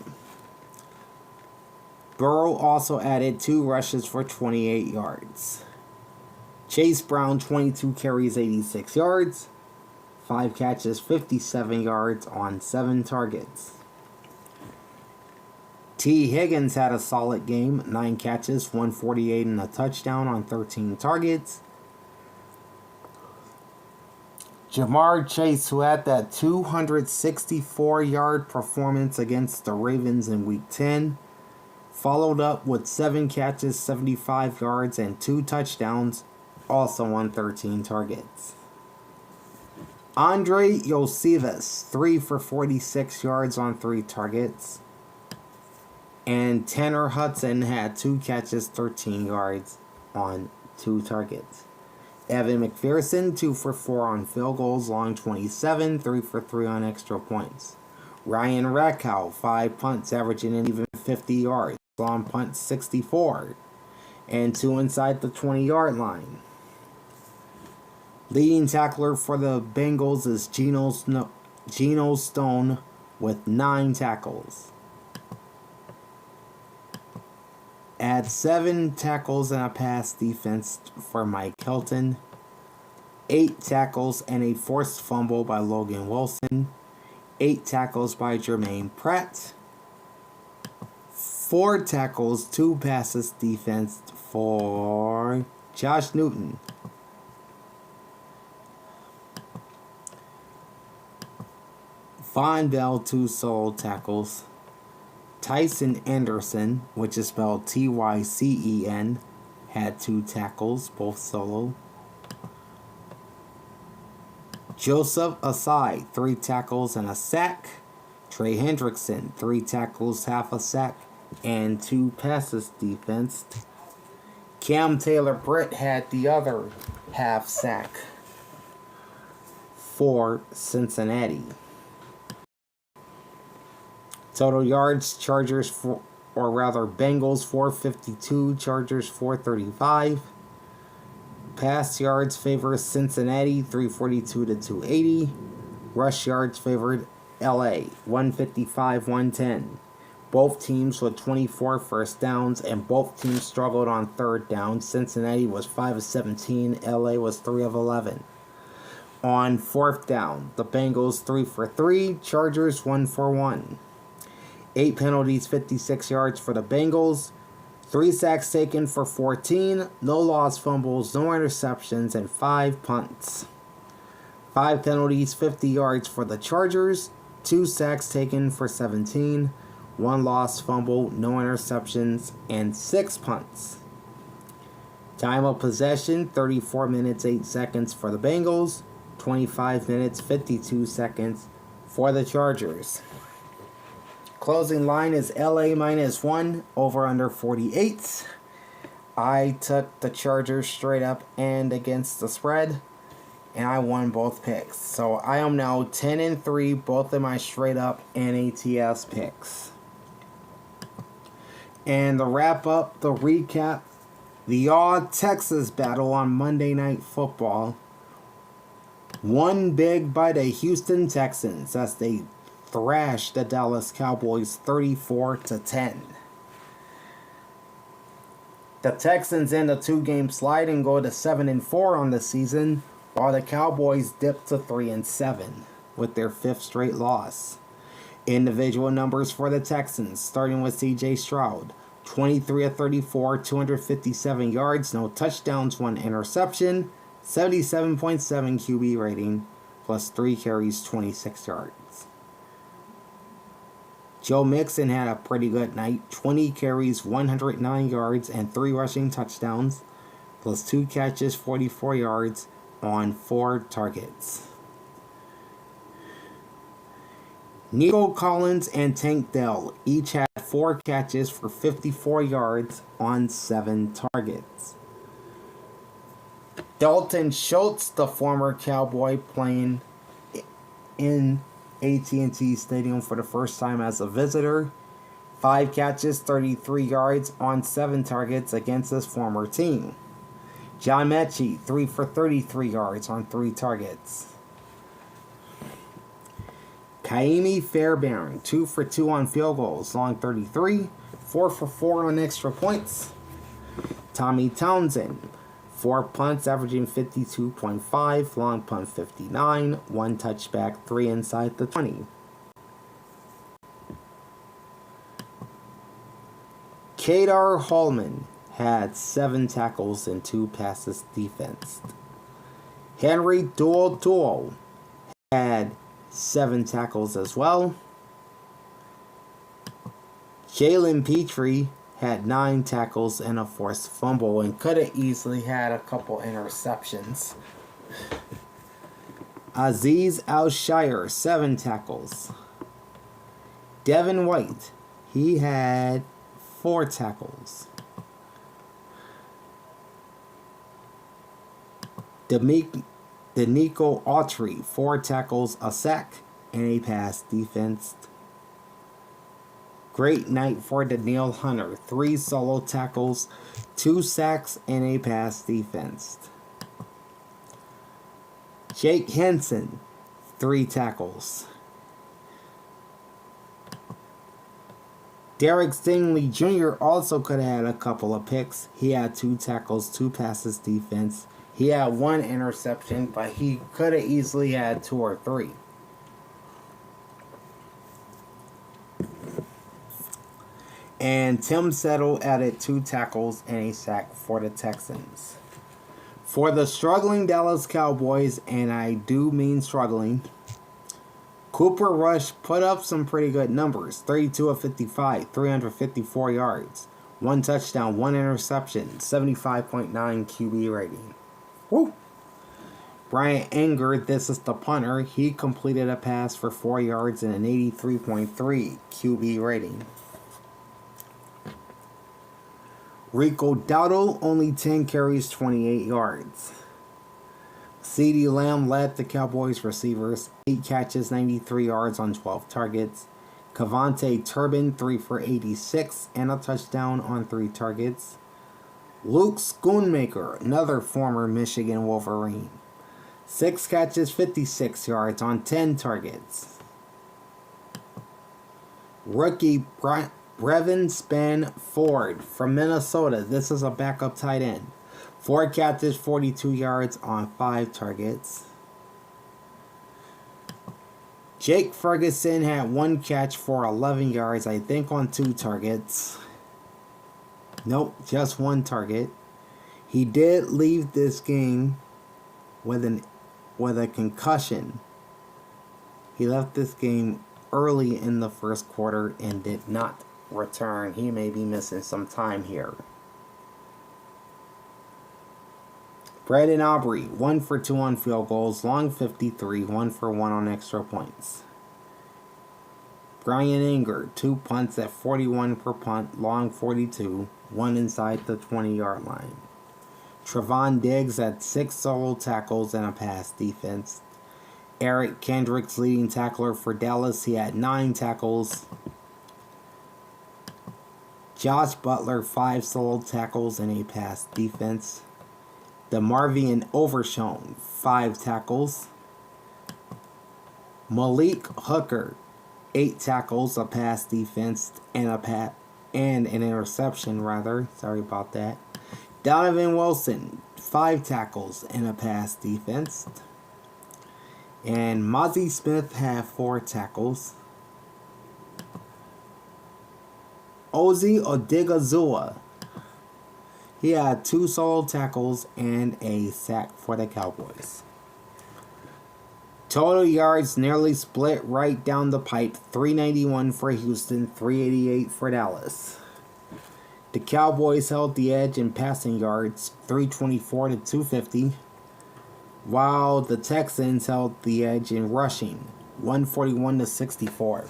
Burrow also added 2 rushes for 28 yards. Chase Brown, 22 carries, 86 yards. 5 catches, 57 yards on 7 targets. T. Higgins had a solid game. 9 catches, 148 and a touchdown on 13 targets. Jamar Chase, who had that 264-yard performance against the Ravens in Week 10, followed up with 7 catches, 75 yards, and 2 touchdowns, also on 13 targets. Andre Yosivas, 3 for 46 yards on 3 targets. And Tanner Hudson had 2 catches, 13 yards on 2 targets. Evan McPherson, 2 for 4 on field goals, long 27, 3 for 3 on extra points. Ryan Rakow, 5 punts, averaging an even 50 yards, long punts 64, and 2 inside the 20-yard line. Leading tackler for the Bengals is Geno Stone with 9 tackles. Add 7 tackles and a pass defense for Mike Hilton. 8 tackles and a forced fumble by Logan Wilson. 8 tackles by Jermaine Pratt. 4 tackles, 2 passes defense for Josh Newton. Von Bell, 2 solo tackles. Tycen Anderson, which is spelled Tycen, had 2 tackles, both solo. Joseph Asai, 3 tackles and a sack. Trey Hendrickson, 3 tackles, half a sack, and 2 passes defensed. Cam Taylor-Britt had the other half sack for Cincinnati. Total yards, Bengals 452, Chargers 435. Pass yards favor Cincinnati 342 to 280. Rush yards favored LA 155-110. Both teams with 24 first downs, and both teams struggled on third down. Cincinnati was 5 of 17, LA was 3 of 11. On fourth down, the Bengals 3 for 3, Chargers 1 for 1. 8 penalties, 56 yards for the Bengals. 3 sacks taken for 14. No lost fumbles, no interceptions, and 5 punts. 5 penalties, 50 yards for the Chargers. 2 sacks taken for 17. 1 lost fumble, no interceptions, and 6 punts. Time of possession, 34 minutes, 8 seconds for the Bengals. 25 minutes, 52 seconds for the Chargers. Closing line is LA -1, over under 48. I took the Chargers straight up and against the spread, and I won both picks. So I am now 10-3, both of my straight up and ATS picks. And to wrap up the recap, the All-Texas battle on Monday Night Football won big by the Houston Texans as they thrashed the Dallas Cowboys 34-10. The Texans end a 2-game slide and go to 7-4 on the season, while the Cowboys dip to 3-7 with their 5th straight loss. Individual numbers for the Texans, starting with C.J. Stroud. 23 of 34, 257 yards, no touchdowns, 1 interception, 77.7 QB rating, plus 3 carries, 26 yards. Joe Mixon had a pretty good night. 20 carries, 109 yards, and 3 rushing touchdowns, plus 2 catches, 44 yards on 4 targets. Nico Collins and Tank Dell each had 4 catches for 54 yards on 7 targets. Dalton Schultz, the former Cowboy, playing in AT&T Stadium for the first time as a visitor. 5 catches, 33 yards on 7 targets against his former team. John Mechie, 3 for 33 yards on 3 targets. Kaimi Fairbairn, 2 for 2 on field goals, long 33, 4 for 4 on extra points. Tommy Townsend, 4 punts, averaging 52.5, long punt 59, 1 touchback, 3 inside the 20. Kadar Hallman had 7 tackles and 2 passes defensed. Henry Duo had 7 tackles as well. Jalen Petrie had 9 tackles and a forced fumble and could have easily had a couple interceptions. Azeez Al-Shire, 7 tackles. Devin White, he had 4 tackles. Danico Autry, 4 tackles, a sack, and a pass defense. Great night for Danielle Hunter, 3 solo tackles, 2 sacks, and a pass defense. Jake Henson, 3 tackles. Derek Stingley Jr. also could have had a couple of picks. He had 2 tackles, 2 passes defense. He had 1 interception, but he could have easily had 2 or 3. And Tim Settle added 2 tackles and a sack for the Texans. For the struggling Dallas Cowboys, and I do mean struggling, Cooper Rush put up some pretty good numbers. 32 of 55, 354 yards, 1 touchdown, 1 interception, 75.9 QB rating. Woo! Brian Anger, this is the punter, he completed a pass for 4 yards and an 83.3 QB rating. Rico Dowdle, only 10 carries, 28 yards. CeeDee Lamb led the Cowboys receivers, 8 catches, 93 yards on 12 targets. Cavante Turbin, 3 for 86 and a touchdown on 3 targets. Luke Schoonmaker, another former Michigan Wolverine, 6 catches, 56 yards on 10 targets. Rookie Brevin Spann-Ford from Minnesota, this is a backup tight end, 4 catches, 42 yards on 5 targets. Jake Ferguson had 1 catch for 11 yards, I think on 2 targets. Nope, just 1 target. He did leave this game with a concussion. He left this game early in the first quarter and did not return. He may be missing some time here. Brandon Aubrey, 1 for 2 on field goals, long 53, 1 for 1 on extra points. Brian Anger, 2 punts at 41 per punt, long 42, 1 inside the 20-yard line. Trevon Diggs had 6 solo tackles and a pass defense. Eric Kendricks, leading tackler for Dallas, he had 9 tackles. Josh Butler, 5 solo tackles and a pass defense. DeMarvion Overshown, 5 tackles. Malik Hooker, 8 tackles, a pass defense, and an interception, rather. Sorry about that. Donovan Wilson, 5 tackles and a pass defense. And Mozzie Smith had 4 tackles. Ozi Odighizuwa, he had 2 solo tackles and a sack for the Cowboys. Total yards nearly split right down the pipe. 391 for Houston, 388 for Dallas. The Cowboys held the edge in passing yards, 324 to 250, while the Texans held the edge in rushing, 141 to 64.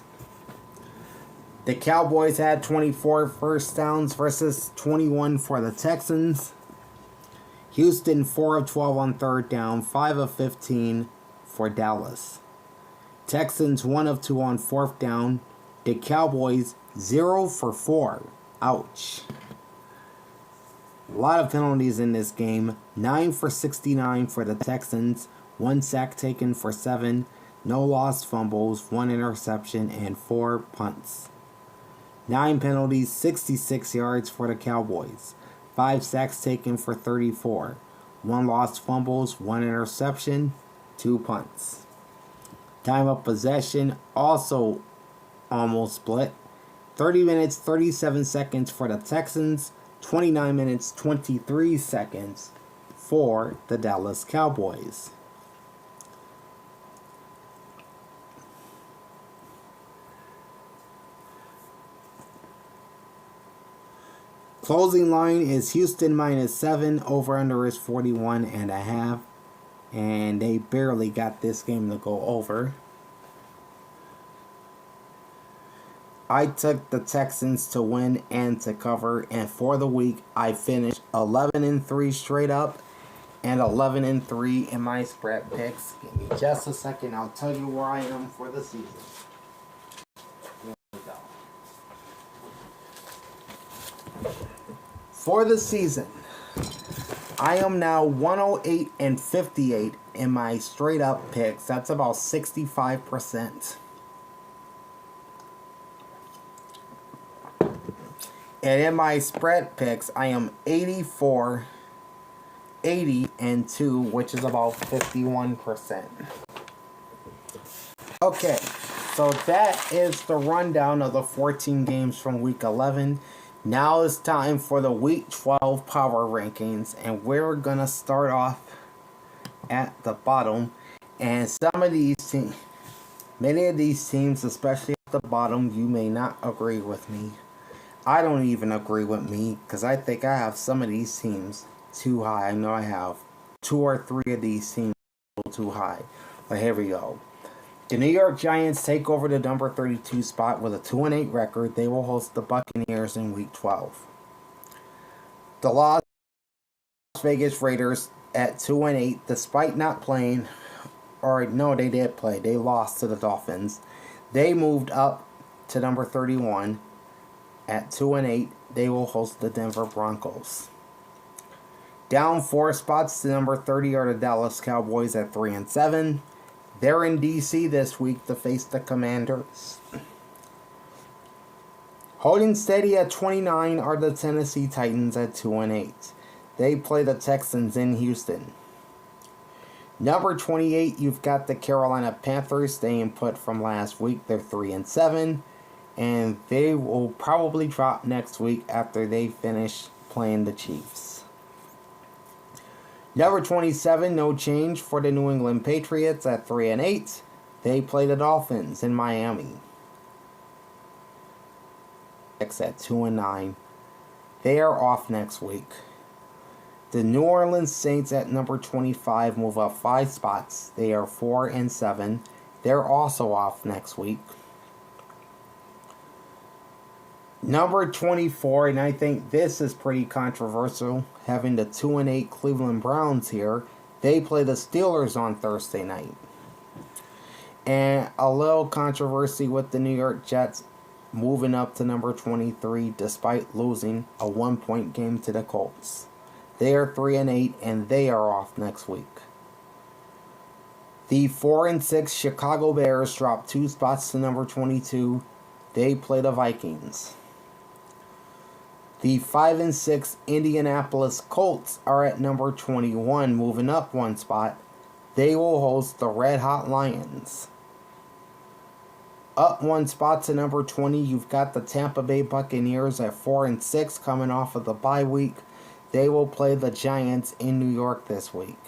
The Cowboys had 24 first downs versus 21 for the Texans. Houston 4 of 12 on third down, 5 of 15 for Dallas. Texans 1 of 2 on fourth down. The Cowboys 0 for 4. Ouch. A lot of penalties in this game. 9 for 69 for the Texans. 1 sack taken for 7. No lost fumbles, 1 interception, and 4 punts. 9 penalties, 66 yards for the Cowboys. 5 sacks taken for 34. 1 lost fumbles, 1 interception, 2 punts. Time of possession also almost split. 30 minutes, 37 seconds for the Texans. 29 minutes, 23 seconds for the Dallas Cowboys. Closing line is Houston -7. Over under is 41.5. And they barely got this game to go over. I took the Texans to win and to cover. And for the week, I finished 11-3 straight up. And 11-3 in my spread picks. Give me just a second. I'll tell you where I am for the season. There we go. For the season, I am now 108-58 in my straight up picks. That's about 65%. And in my spread picks, I am 84-80-2, which is about 51%. Okay, so that is the rundown of the 14 games from week 11. Now it's time for the week 12 power rankings, and we're going to start off at the bottom. And some of these teams, many of these teams, especially at the bottom, you may not agree with me. I don't even agree with me because I think I have some of these teams too high. I know I have 2 or 3 of these teams too high. But here we go. The New York Giants take over the number 32 spot with a 2-8 record. They will host the Buccaneers in Week 12. The Las Vegas Raiders at 2-8, despite not playing, or no, they did play. They lost to the Dolphins. They moved up to number 31 at 2-8. They will host the Denver Broncos. Down 4 spots to number 30 are the Dallas Cowboys at 3-7. They're in D.C. this week to face the Commanders. Holding steady at 29 are the Tennessee Titans at 2-8. They play the Texans in Houston. Number 28, you've got the Carolina Panthers staying put from last week. They're 3-7. And they will probably drop next week after they finish playing the Chiefs. Number 27, no change for the New England Patriots at 3-8. They play the Dolphins in Miami. At 2-9. They are off next week. The New Orleans Saints at number 25 move up 5 spots. They are 4-7. They're also off next week. Number 24, and I think this is pretty controversial, having the 2-8 Cleveland Browns here. They play the Steelers on Thursday night. And a little controversy with the New York Jets moving up to number 23 despite losing a 1-point game to the Colts. They are 3-8 and they are off next week. The 4-6 Chicago Bears drop 2 spots to number 22. They play the Vikings. The 5-6 Indianapolis Colts are at number 21, moving up one spot. They will host the Red Hot Lions. Up one spot to number 20, you've got the Tampa Bay Buccaneers at 4-6, coming off of the bye week. They will play the Giants in New York this week.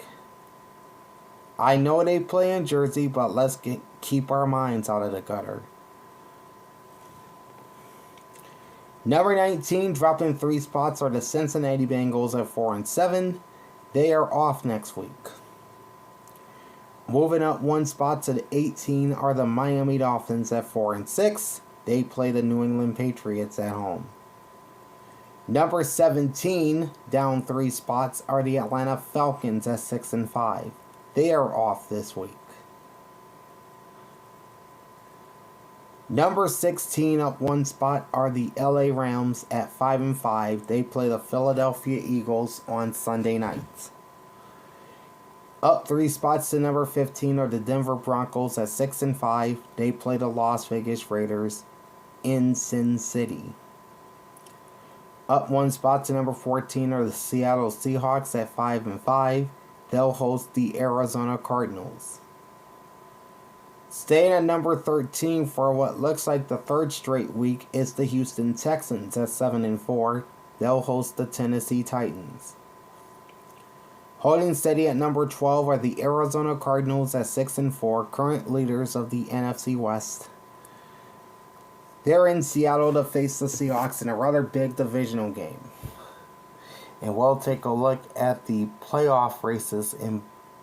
I know they play in Jersey, but let's keep our minds out of the gutter. Number 19, dropping 3 spots, are the Cincinnati Bengals at 4-7. They are off next week. Moving up one spot to the 18 are the Miami Dolphins at 4-6. They play the New England Patriots at home. Number 17, down 3 spots, are the Atlanta Falcons at 6-5. They are off this week. Number 16, up 1 spot, are the LA Rams at 5-5. They play the Philadelphia Eagles on Sunday nights. Up 3 spots to number 15 are the Denver Broncos at 6-5. They play the Las Vegas Raiders in Sin City. Up 1 spot to number 14 are the Seattle Seahawks at 5-5. They'll host the Arizona Cardinals. Staying at number 13 for what looks like the 3rd straight week is the Houston Texans at 7-4. They'll host the Tennessee Titans. Holding steady at number 12 are the Arizona Cardinals at 6-4, current leaders of the NFC West. They're in Seattle to face the Seahawks in a rather big divisional game. And we'll take a look at the playoff races in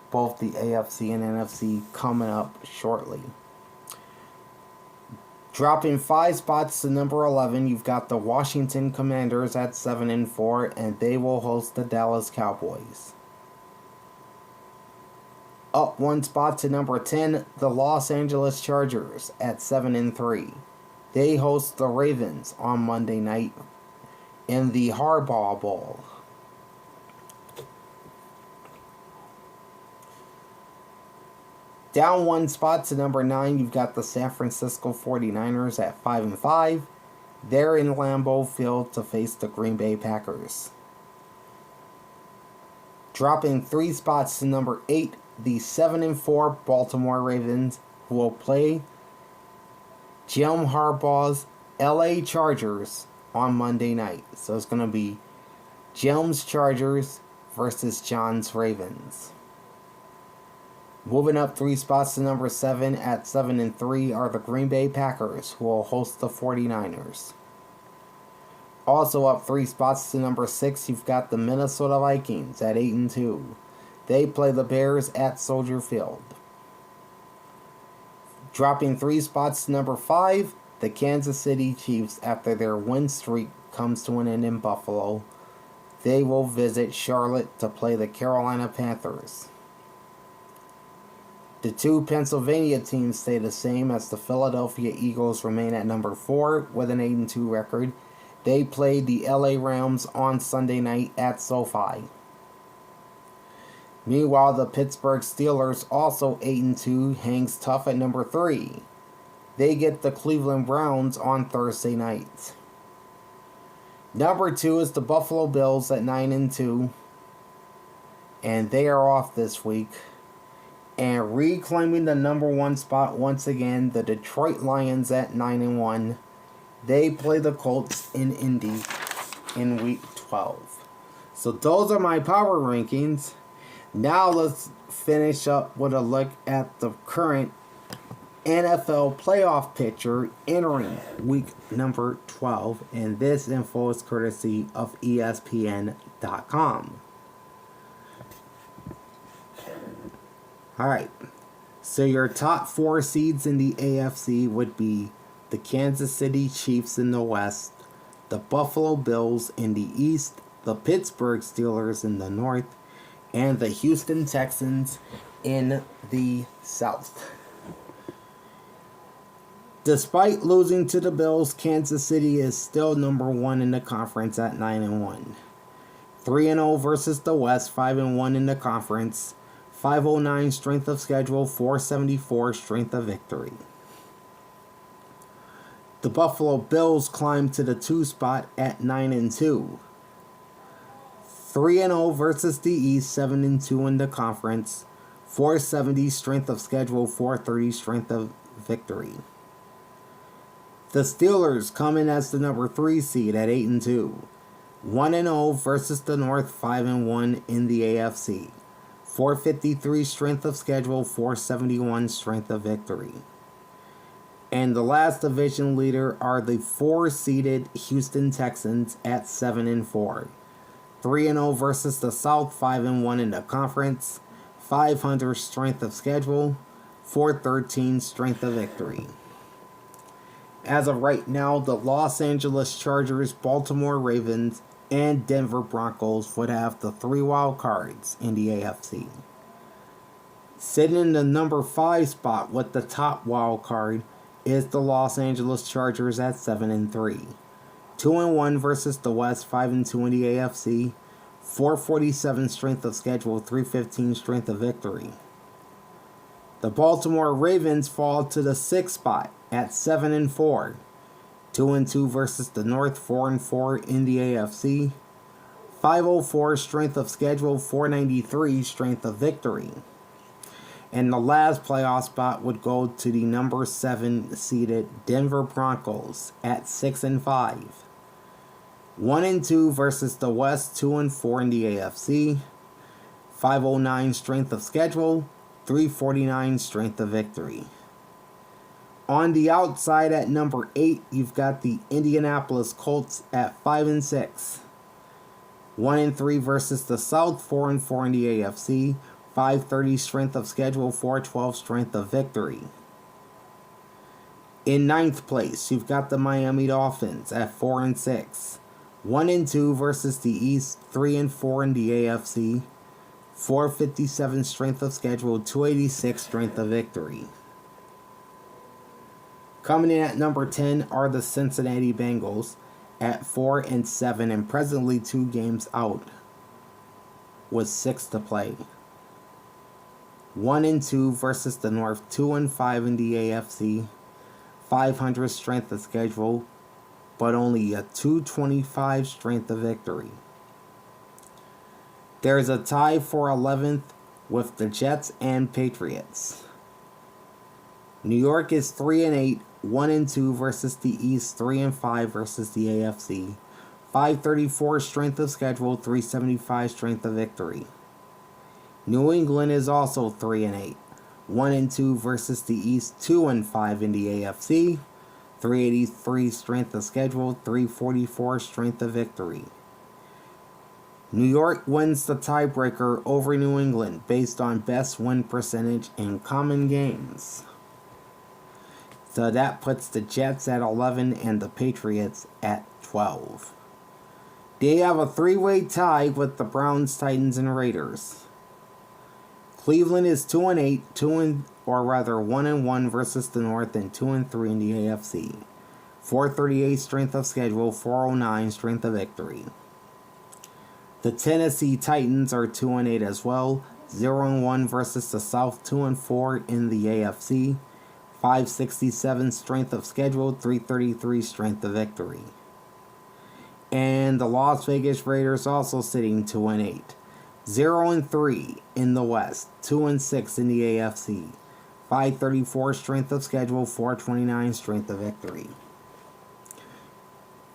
both the AFC and NFC coming up shortly. Dropping 5 spots to number 11, you've got the Washington Commanders at 7-4, and they will host the Dallas Cowboys. Up 1 spot to number 10, the Los Angeles Chargers at 7-3. They host the Ravens on Monday night in the Harbaugh Bowl. Down 1 spot to number 9, you've got the San Francisco 49ers at 5-5. They're in Lambeau Field to face the Green Bay Packers. Dropping 3 spots to number 8, the 7-4 Baltimore Ravens, who will play Jim Harbaugh's LA Chargers on Monday night. So it's going to be Jim's Chargers versus John's Ravens. Moving up 3 spots to number 7 at 7-3 are the Green Bay Packers, who will host the 49ers. Also up 3 spots to number 6, you've got the Minnesota Vikings at 8-2. They play the Bears at Soldier Field. Dropping 3 spots to number 5, the Kansas City Chiefs, after their win streak comes to an end in Buffalo. They will visit Charlotte to play the Carolina Panthers. The 2 Pennsylvania teams stay the same, as the Philadelphia Eagles remain at number 4 with an 8-2 record. They play the LA Rams on Sunday night at SoFi. Meanwhile, the Pittsburgh Steelers, also 8-2, hangs tough at number 3. They get the Cleveland Browns on Thursday night. Number 2 is the Buffalo Bills at 9-2, and they are off this week. And reclaiming the number 1 spot once again, the Detroit Lions at 9-1. They play the Colts in Indy in Week 12. So those are my power rankings. Now let's finish up with a look at the current NFL playoff picture entering week number 12. And this info is courtesy of ESPN.com. Alright, so your top 4 seeds in the AFC would be the Kansas City Chiefs in the West, the Buffalo Bills in the East, the Pittsburgh Steelers in the North, and the Houston Texans in the South. Despite losing to the Bills, Kansas City is still number 1 in the conference at 9-1. 3-0 versus the West, 5-1 in the conference, 509 strength of schedule, 474 strength of victory. The Buffalo Bills climbed to the 2 spot at 9-2. 3-0 versus the East, 7-2 in the conference. 470 strength of schedule, 430 strength of victory. The Steelers come in as the number 3 seed at 8-2. 1-0 versus the North, 5-1 in the AFC. 453 strength of schedule, 471 strength of victory. And the last division leader are the 4-seeded Houston Texans at 7-4. 3-0 versus the South, 5-1 in the conference. 500 strength of schedule, 413 strength of victory. As of right now, the Los Angeles Chargers, Baltimore Ravens, and Denver Broncos would have the 3 wild cards in the AFC. Sitting in the number 5 spot with the top wild card is the Los Angeles Chargers at 7-3. 2-1 versus the West, 5-2 in the AFC. 447 strength of schedule, 315 strength of victory. The Baltimore Ravens fall to the 6th spot at 7-4. 2-2 versus the North, 4-4 in the AFC. 504 strength of schedule, 493 strength of victory. And the last playoff spot would go to the number 7 seeded Denver Broncos at 6-5. 1-2 versus the West, 2-4 in the AFC. 509 strength of schedule, 349 strength of victory. On the outside at number 8, you've got the Indianapolis Colts at 5-6. 1-3 versus the South, 4-4 in the AFC. 530 strength of schedule, 412 strength of victory. In 9th place, you've got the Miami Dolphins at 4-6. 1-2 versus the East, 3-4 in the AFC. 457 strength of schedule, 286 strength of victory. Coming in at number 10 are the Cincinnati Bengals at 4-7 and presently 2 games out with 6 to play. 1-2 versus the North, 2-5 in the AFC. 500 strength of schedule, but only a 225 strength of victory. There's a tie for 11th with the Jets and Patriots. New York is 3-8, 1-2 versus the East, 3-5 versus the AFC. 534 strength of schedule, 375 strength of victory. New England is also 3-8, 1-2 versus the East, 2-5 in the AFC. 383 strength of schedule, 344 strength of victory. New York wins the tiebreaker over New England based on best win percentage in common games. So that puts the Jets at 11 and the Patriots at 12. They have a 3-way tie with the Browns, Titans, and Raiders. Cleveland is 2-8, 1-1 versus the North, and 2-3 in the AFC. 438 strength of schedule, 409 strength of victory. The Tennessee Titans are 2-8 as well, 0-1 versus the South, 2-4 in the AFC. 567 strength of schedule, 333 strength of victory. And the Las Vegas Raiders also sitting 2-8. 0-3 in the West, 2-6 in the AFC. 534 strength of schedule, 429 strength of victory.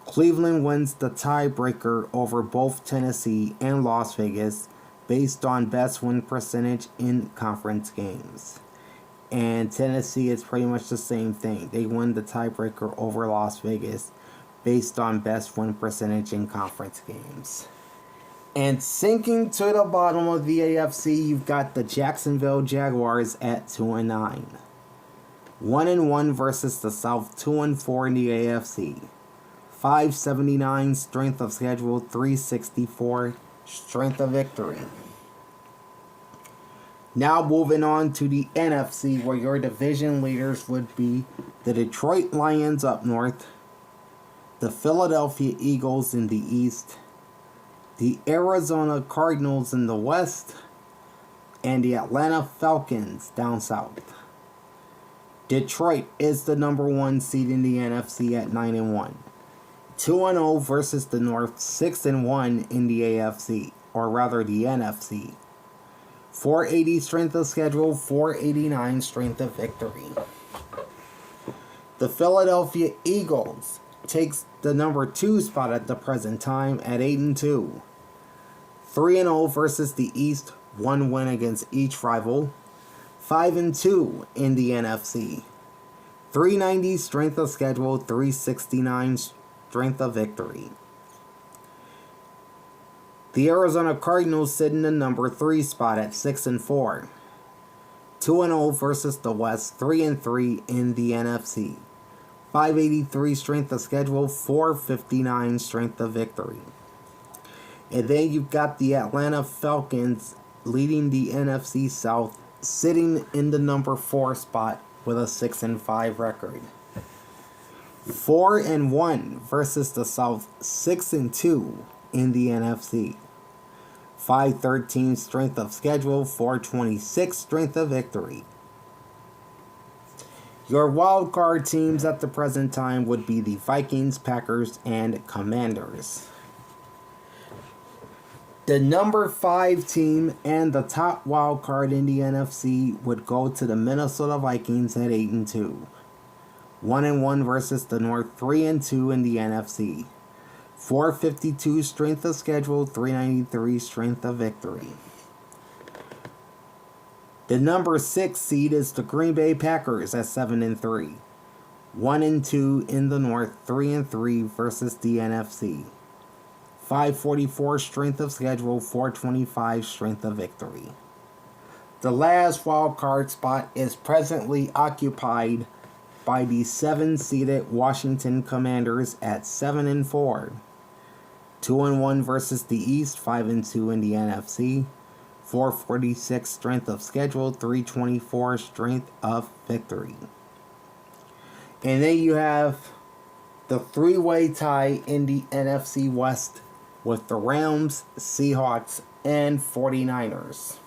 Cleveland wins the tiebreaker over both Tennessee and Las Vegas based on best win percentage in conference games. And Tennessee is pretty much the same thing. They win the tiebreaker over Las Vegas based on best win percentage in conference games. And sinking to the bottom of the AFC, you've got the Jacksonville Jaguars at 2-9. 1-1 versus the South, 2-4 in the AFC. 579 strength of schedule, 364 strength of victory. Now moving on to the NFC, where your division leaders would be the Detroit Lions up north, the Philadelphia Eagles in the east, the Arizona Cardinals in the west, and the Atlanta Falcons down south. Detroit is the number 1 seed in the NFC at 9-1. 2-0 versus the North, 6-1 in the AFC, or rather the NFC. 480 strength of schedule, 489 strength of victory. The Philadelphia Eagles takes the number 2 spot at the present time at 8-2. 3-0 versus the East, 1 win against each rival. 5-2 in the NFC. 390 strength of schedule, 369 strength of victory. The Arizona Cardinals sit in the number 3 spot at 6-4. 2-0 versus the West, 3-3 in the NFC. 583 strength of schedule, 459 strength of victory. And then you've got the Atlanta Falcons leading the NFC South, sitting in the number 4 spot with a 6-5 record. 4-1 versus the South, 6-2 in the NFC. 513 strength of schedule, 426 strength of victory. Your wild card teams at the present time would be the Vikings, Packers, and Commanders. The number 5 team and the top wild card in the NFC would go to the Minnesota Vikings at 8-2. 1-1 versus the North, 3-2 in the NFC. 452 strength of schedule, 393 strength of victory. The number 6 seed is the Green Bay Packers at 7-3. 1-2 in the North, 3-3 versus the NFC. 544 strength of schedule, 425 strength of victory. The last wild card spot is presently occupied by the 7-seeded Washington Commanders at 7-4. 2-1 versus the East, 5-2 in the NFC. 446 strength of schedule, 324 strength of victory. And then you have the 3-way tie in the NFC West with the Rams, Seahawks, and 49ers.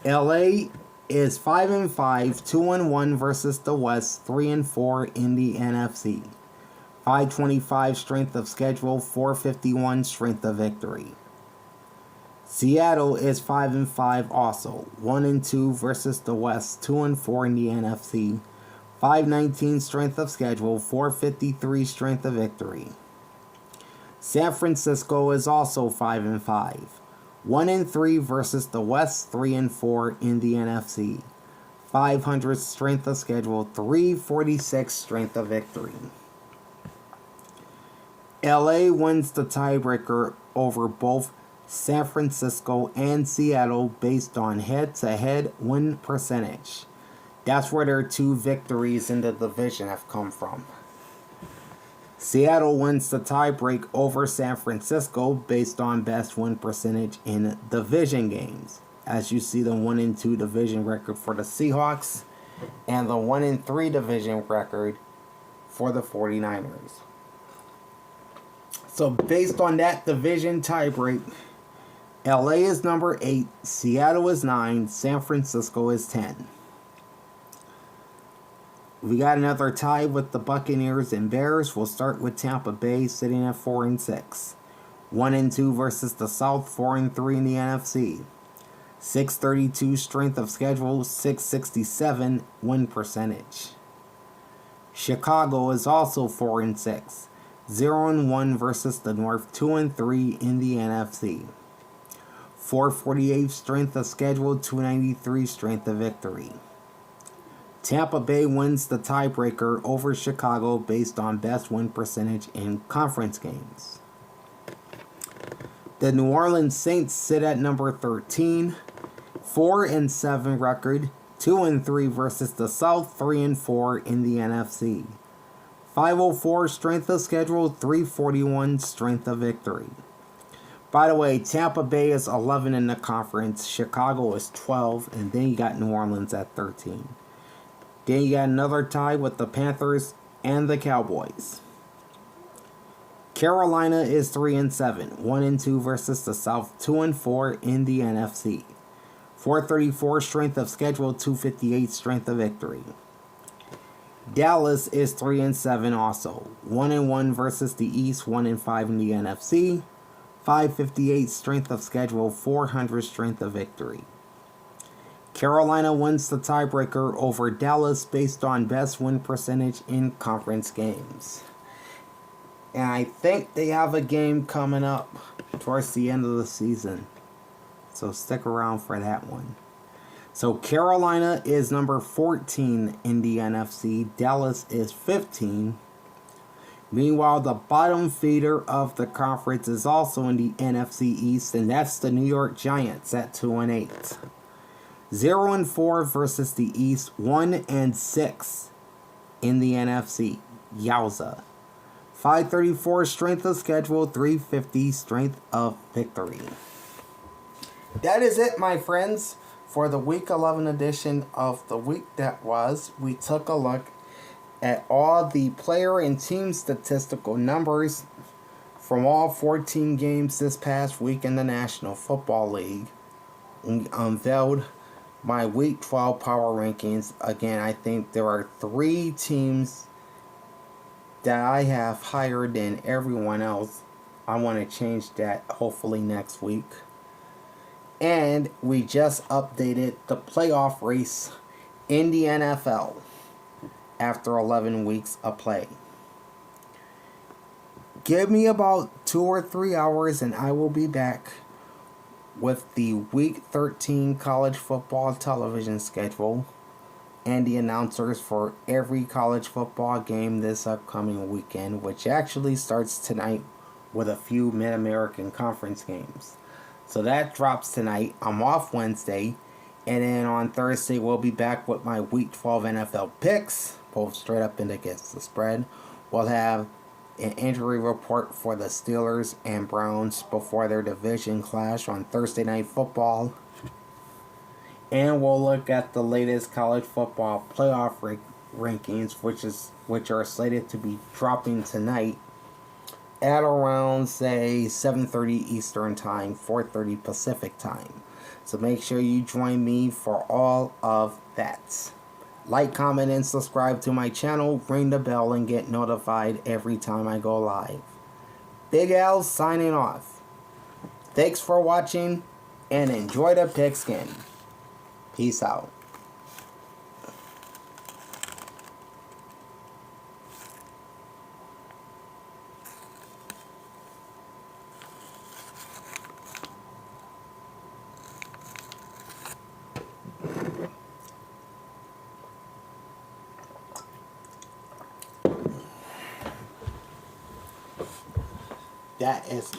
LA is 5-5, 2-1 versus the West, 3-4 in the NFC. 525 strength of schedule, 451 strength of victory. Seattle is 5-5 also, 1-2 versus the West, 2-4 in the NFC. 519 strength of schedule, 453 strength of victory. San Francisco is also 5-5. 1-3 versus the West, 3-4 in the NFC. 500 strength of schedule, 346 strength of victory. LA wins the tiebreaker over both San Francisco and Seattle based on head-to-head win percentage. That's where their 2 victories in the division have come from. Seattle wins the tiebreak over San Francisco based on best win percentage in division games. As you see the 1-2 division record for the Seahawks and the 1-3 division record for the 49ers. So based on that division tiebreak, LA is number 8, Seattle is 9, San Francisco is 10. We got another tie with the Buccaneers and Bears. We'll start with Tampa Bay sitting at 4-6. 1-2 versus the South, 4-3 in the NFC. 632 strength of schedule, 667 win percentage. Chicago is also 4-6. 0-1 versus the North, 2-3 in the NFC. 448 strength of schedule, 293 strength of victory. Tampa Bay wins the tiebreaker over Chicago based on best win percentage in conference games. The New Orleans Saints sit at number 13, 4-7 record, 2-3 versus the South, 3-4 in the NFC. 504 strength of schedule, 341 strength of victory. By the way, Tampa Bay is 11 in the conference, Chicago is 12, and then you got New Orleans at 13. Then you got another tie with the Panthers and the Cowboys. Carolina is 3-7, 1-2 versus the South, 2-4 in the NFC. 434 strength of schedule, 258 strength of victory. Dallas is 3-7 also. 1-1 versus the East, 1-5 in the NFC. 558 strength of schedule, 400 strength of victory. Carolina wins the tiebreaker over Dallas based on best win percentage in conference games. And I think they have a game coming up towards the end of the season. So stick around for that one. So Carolina is number 14 in the NFC. Dallas is 15. Meanwhile, the bottom feeder of the conference is also in the NFC East, and that's the New York Giants at 2-8. 0-4 versus the East, 1-6 in the NFC. Yowza. 534 strength of schedule, 350 strength of victory. That is it, my friends, for the Week 11 edition of the week that was. We took a look at all the player and team statistical numbers from all 14 games this past week in the National Football League. We unveiled my Week 12 power rankings. Again, I think there are 3 teams that I have higher than everyone else. I want to change that hopefully next week. And we just updated the playoff race in the NFL after 11 weeks of play. Give me about 2 or 3 hours and I will be back with the Week 13 college football television schedule and the announcers for every college football game this upcoming weekend, which actually starts tonight with a few Mid-American Conference games. So that drops tonight. I'm off Wednesday, and then on Thursday we'll be back with my Week 12 NFL picks, both straight up and against the spread. We'll have an injury report for the Steelers and Browns before their division clash on Thursday Night Football. And we'll look at the latest college football playoff rankings, which are slated to be dropping tonight at around, say, 7:30 Eastern Time, 4:30 Pacific Time. So make sure you join me for all of that. Like, comment, and subscribe to my channel. Ring the bell and get notified every time I go live. Big Al signing off. Thanks for watching, and enjoy the pigskin. Peace out. That is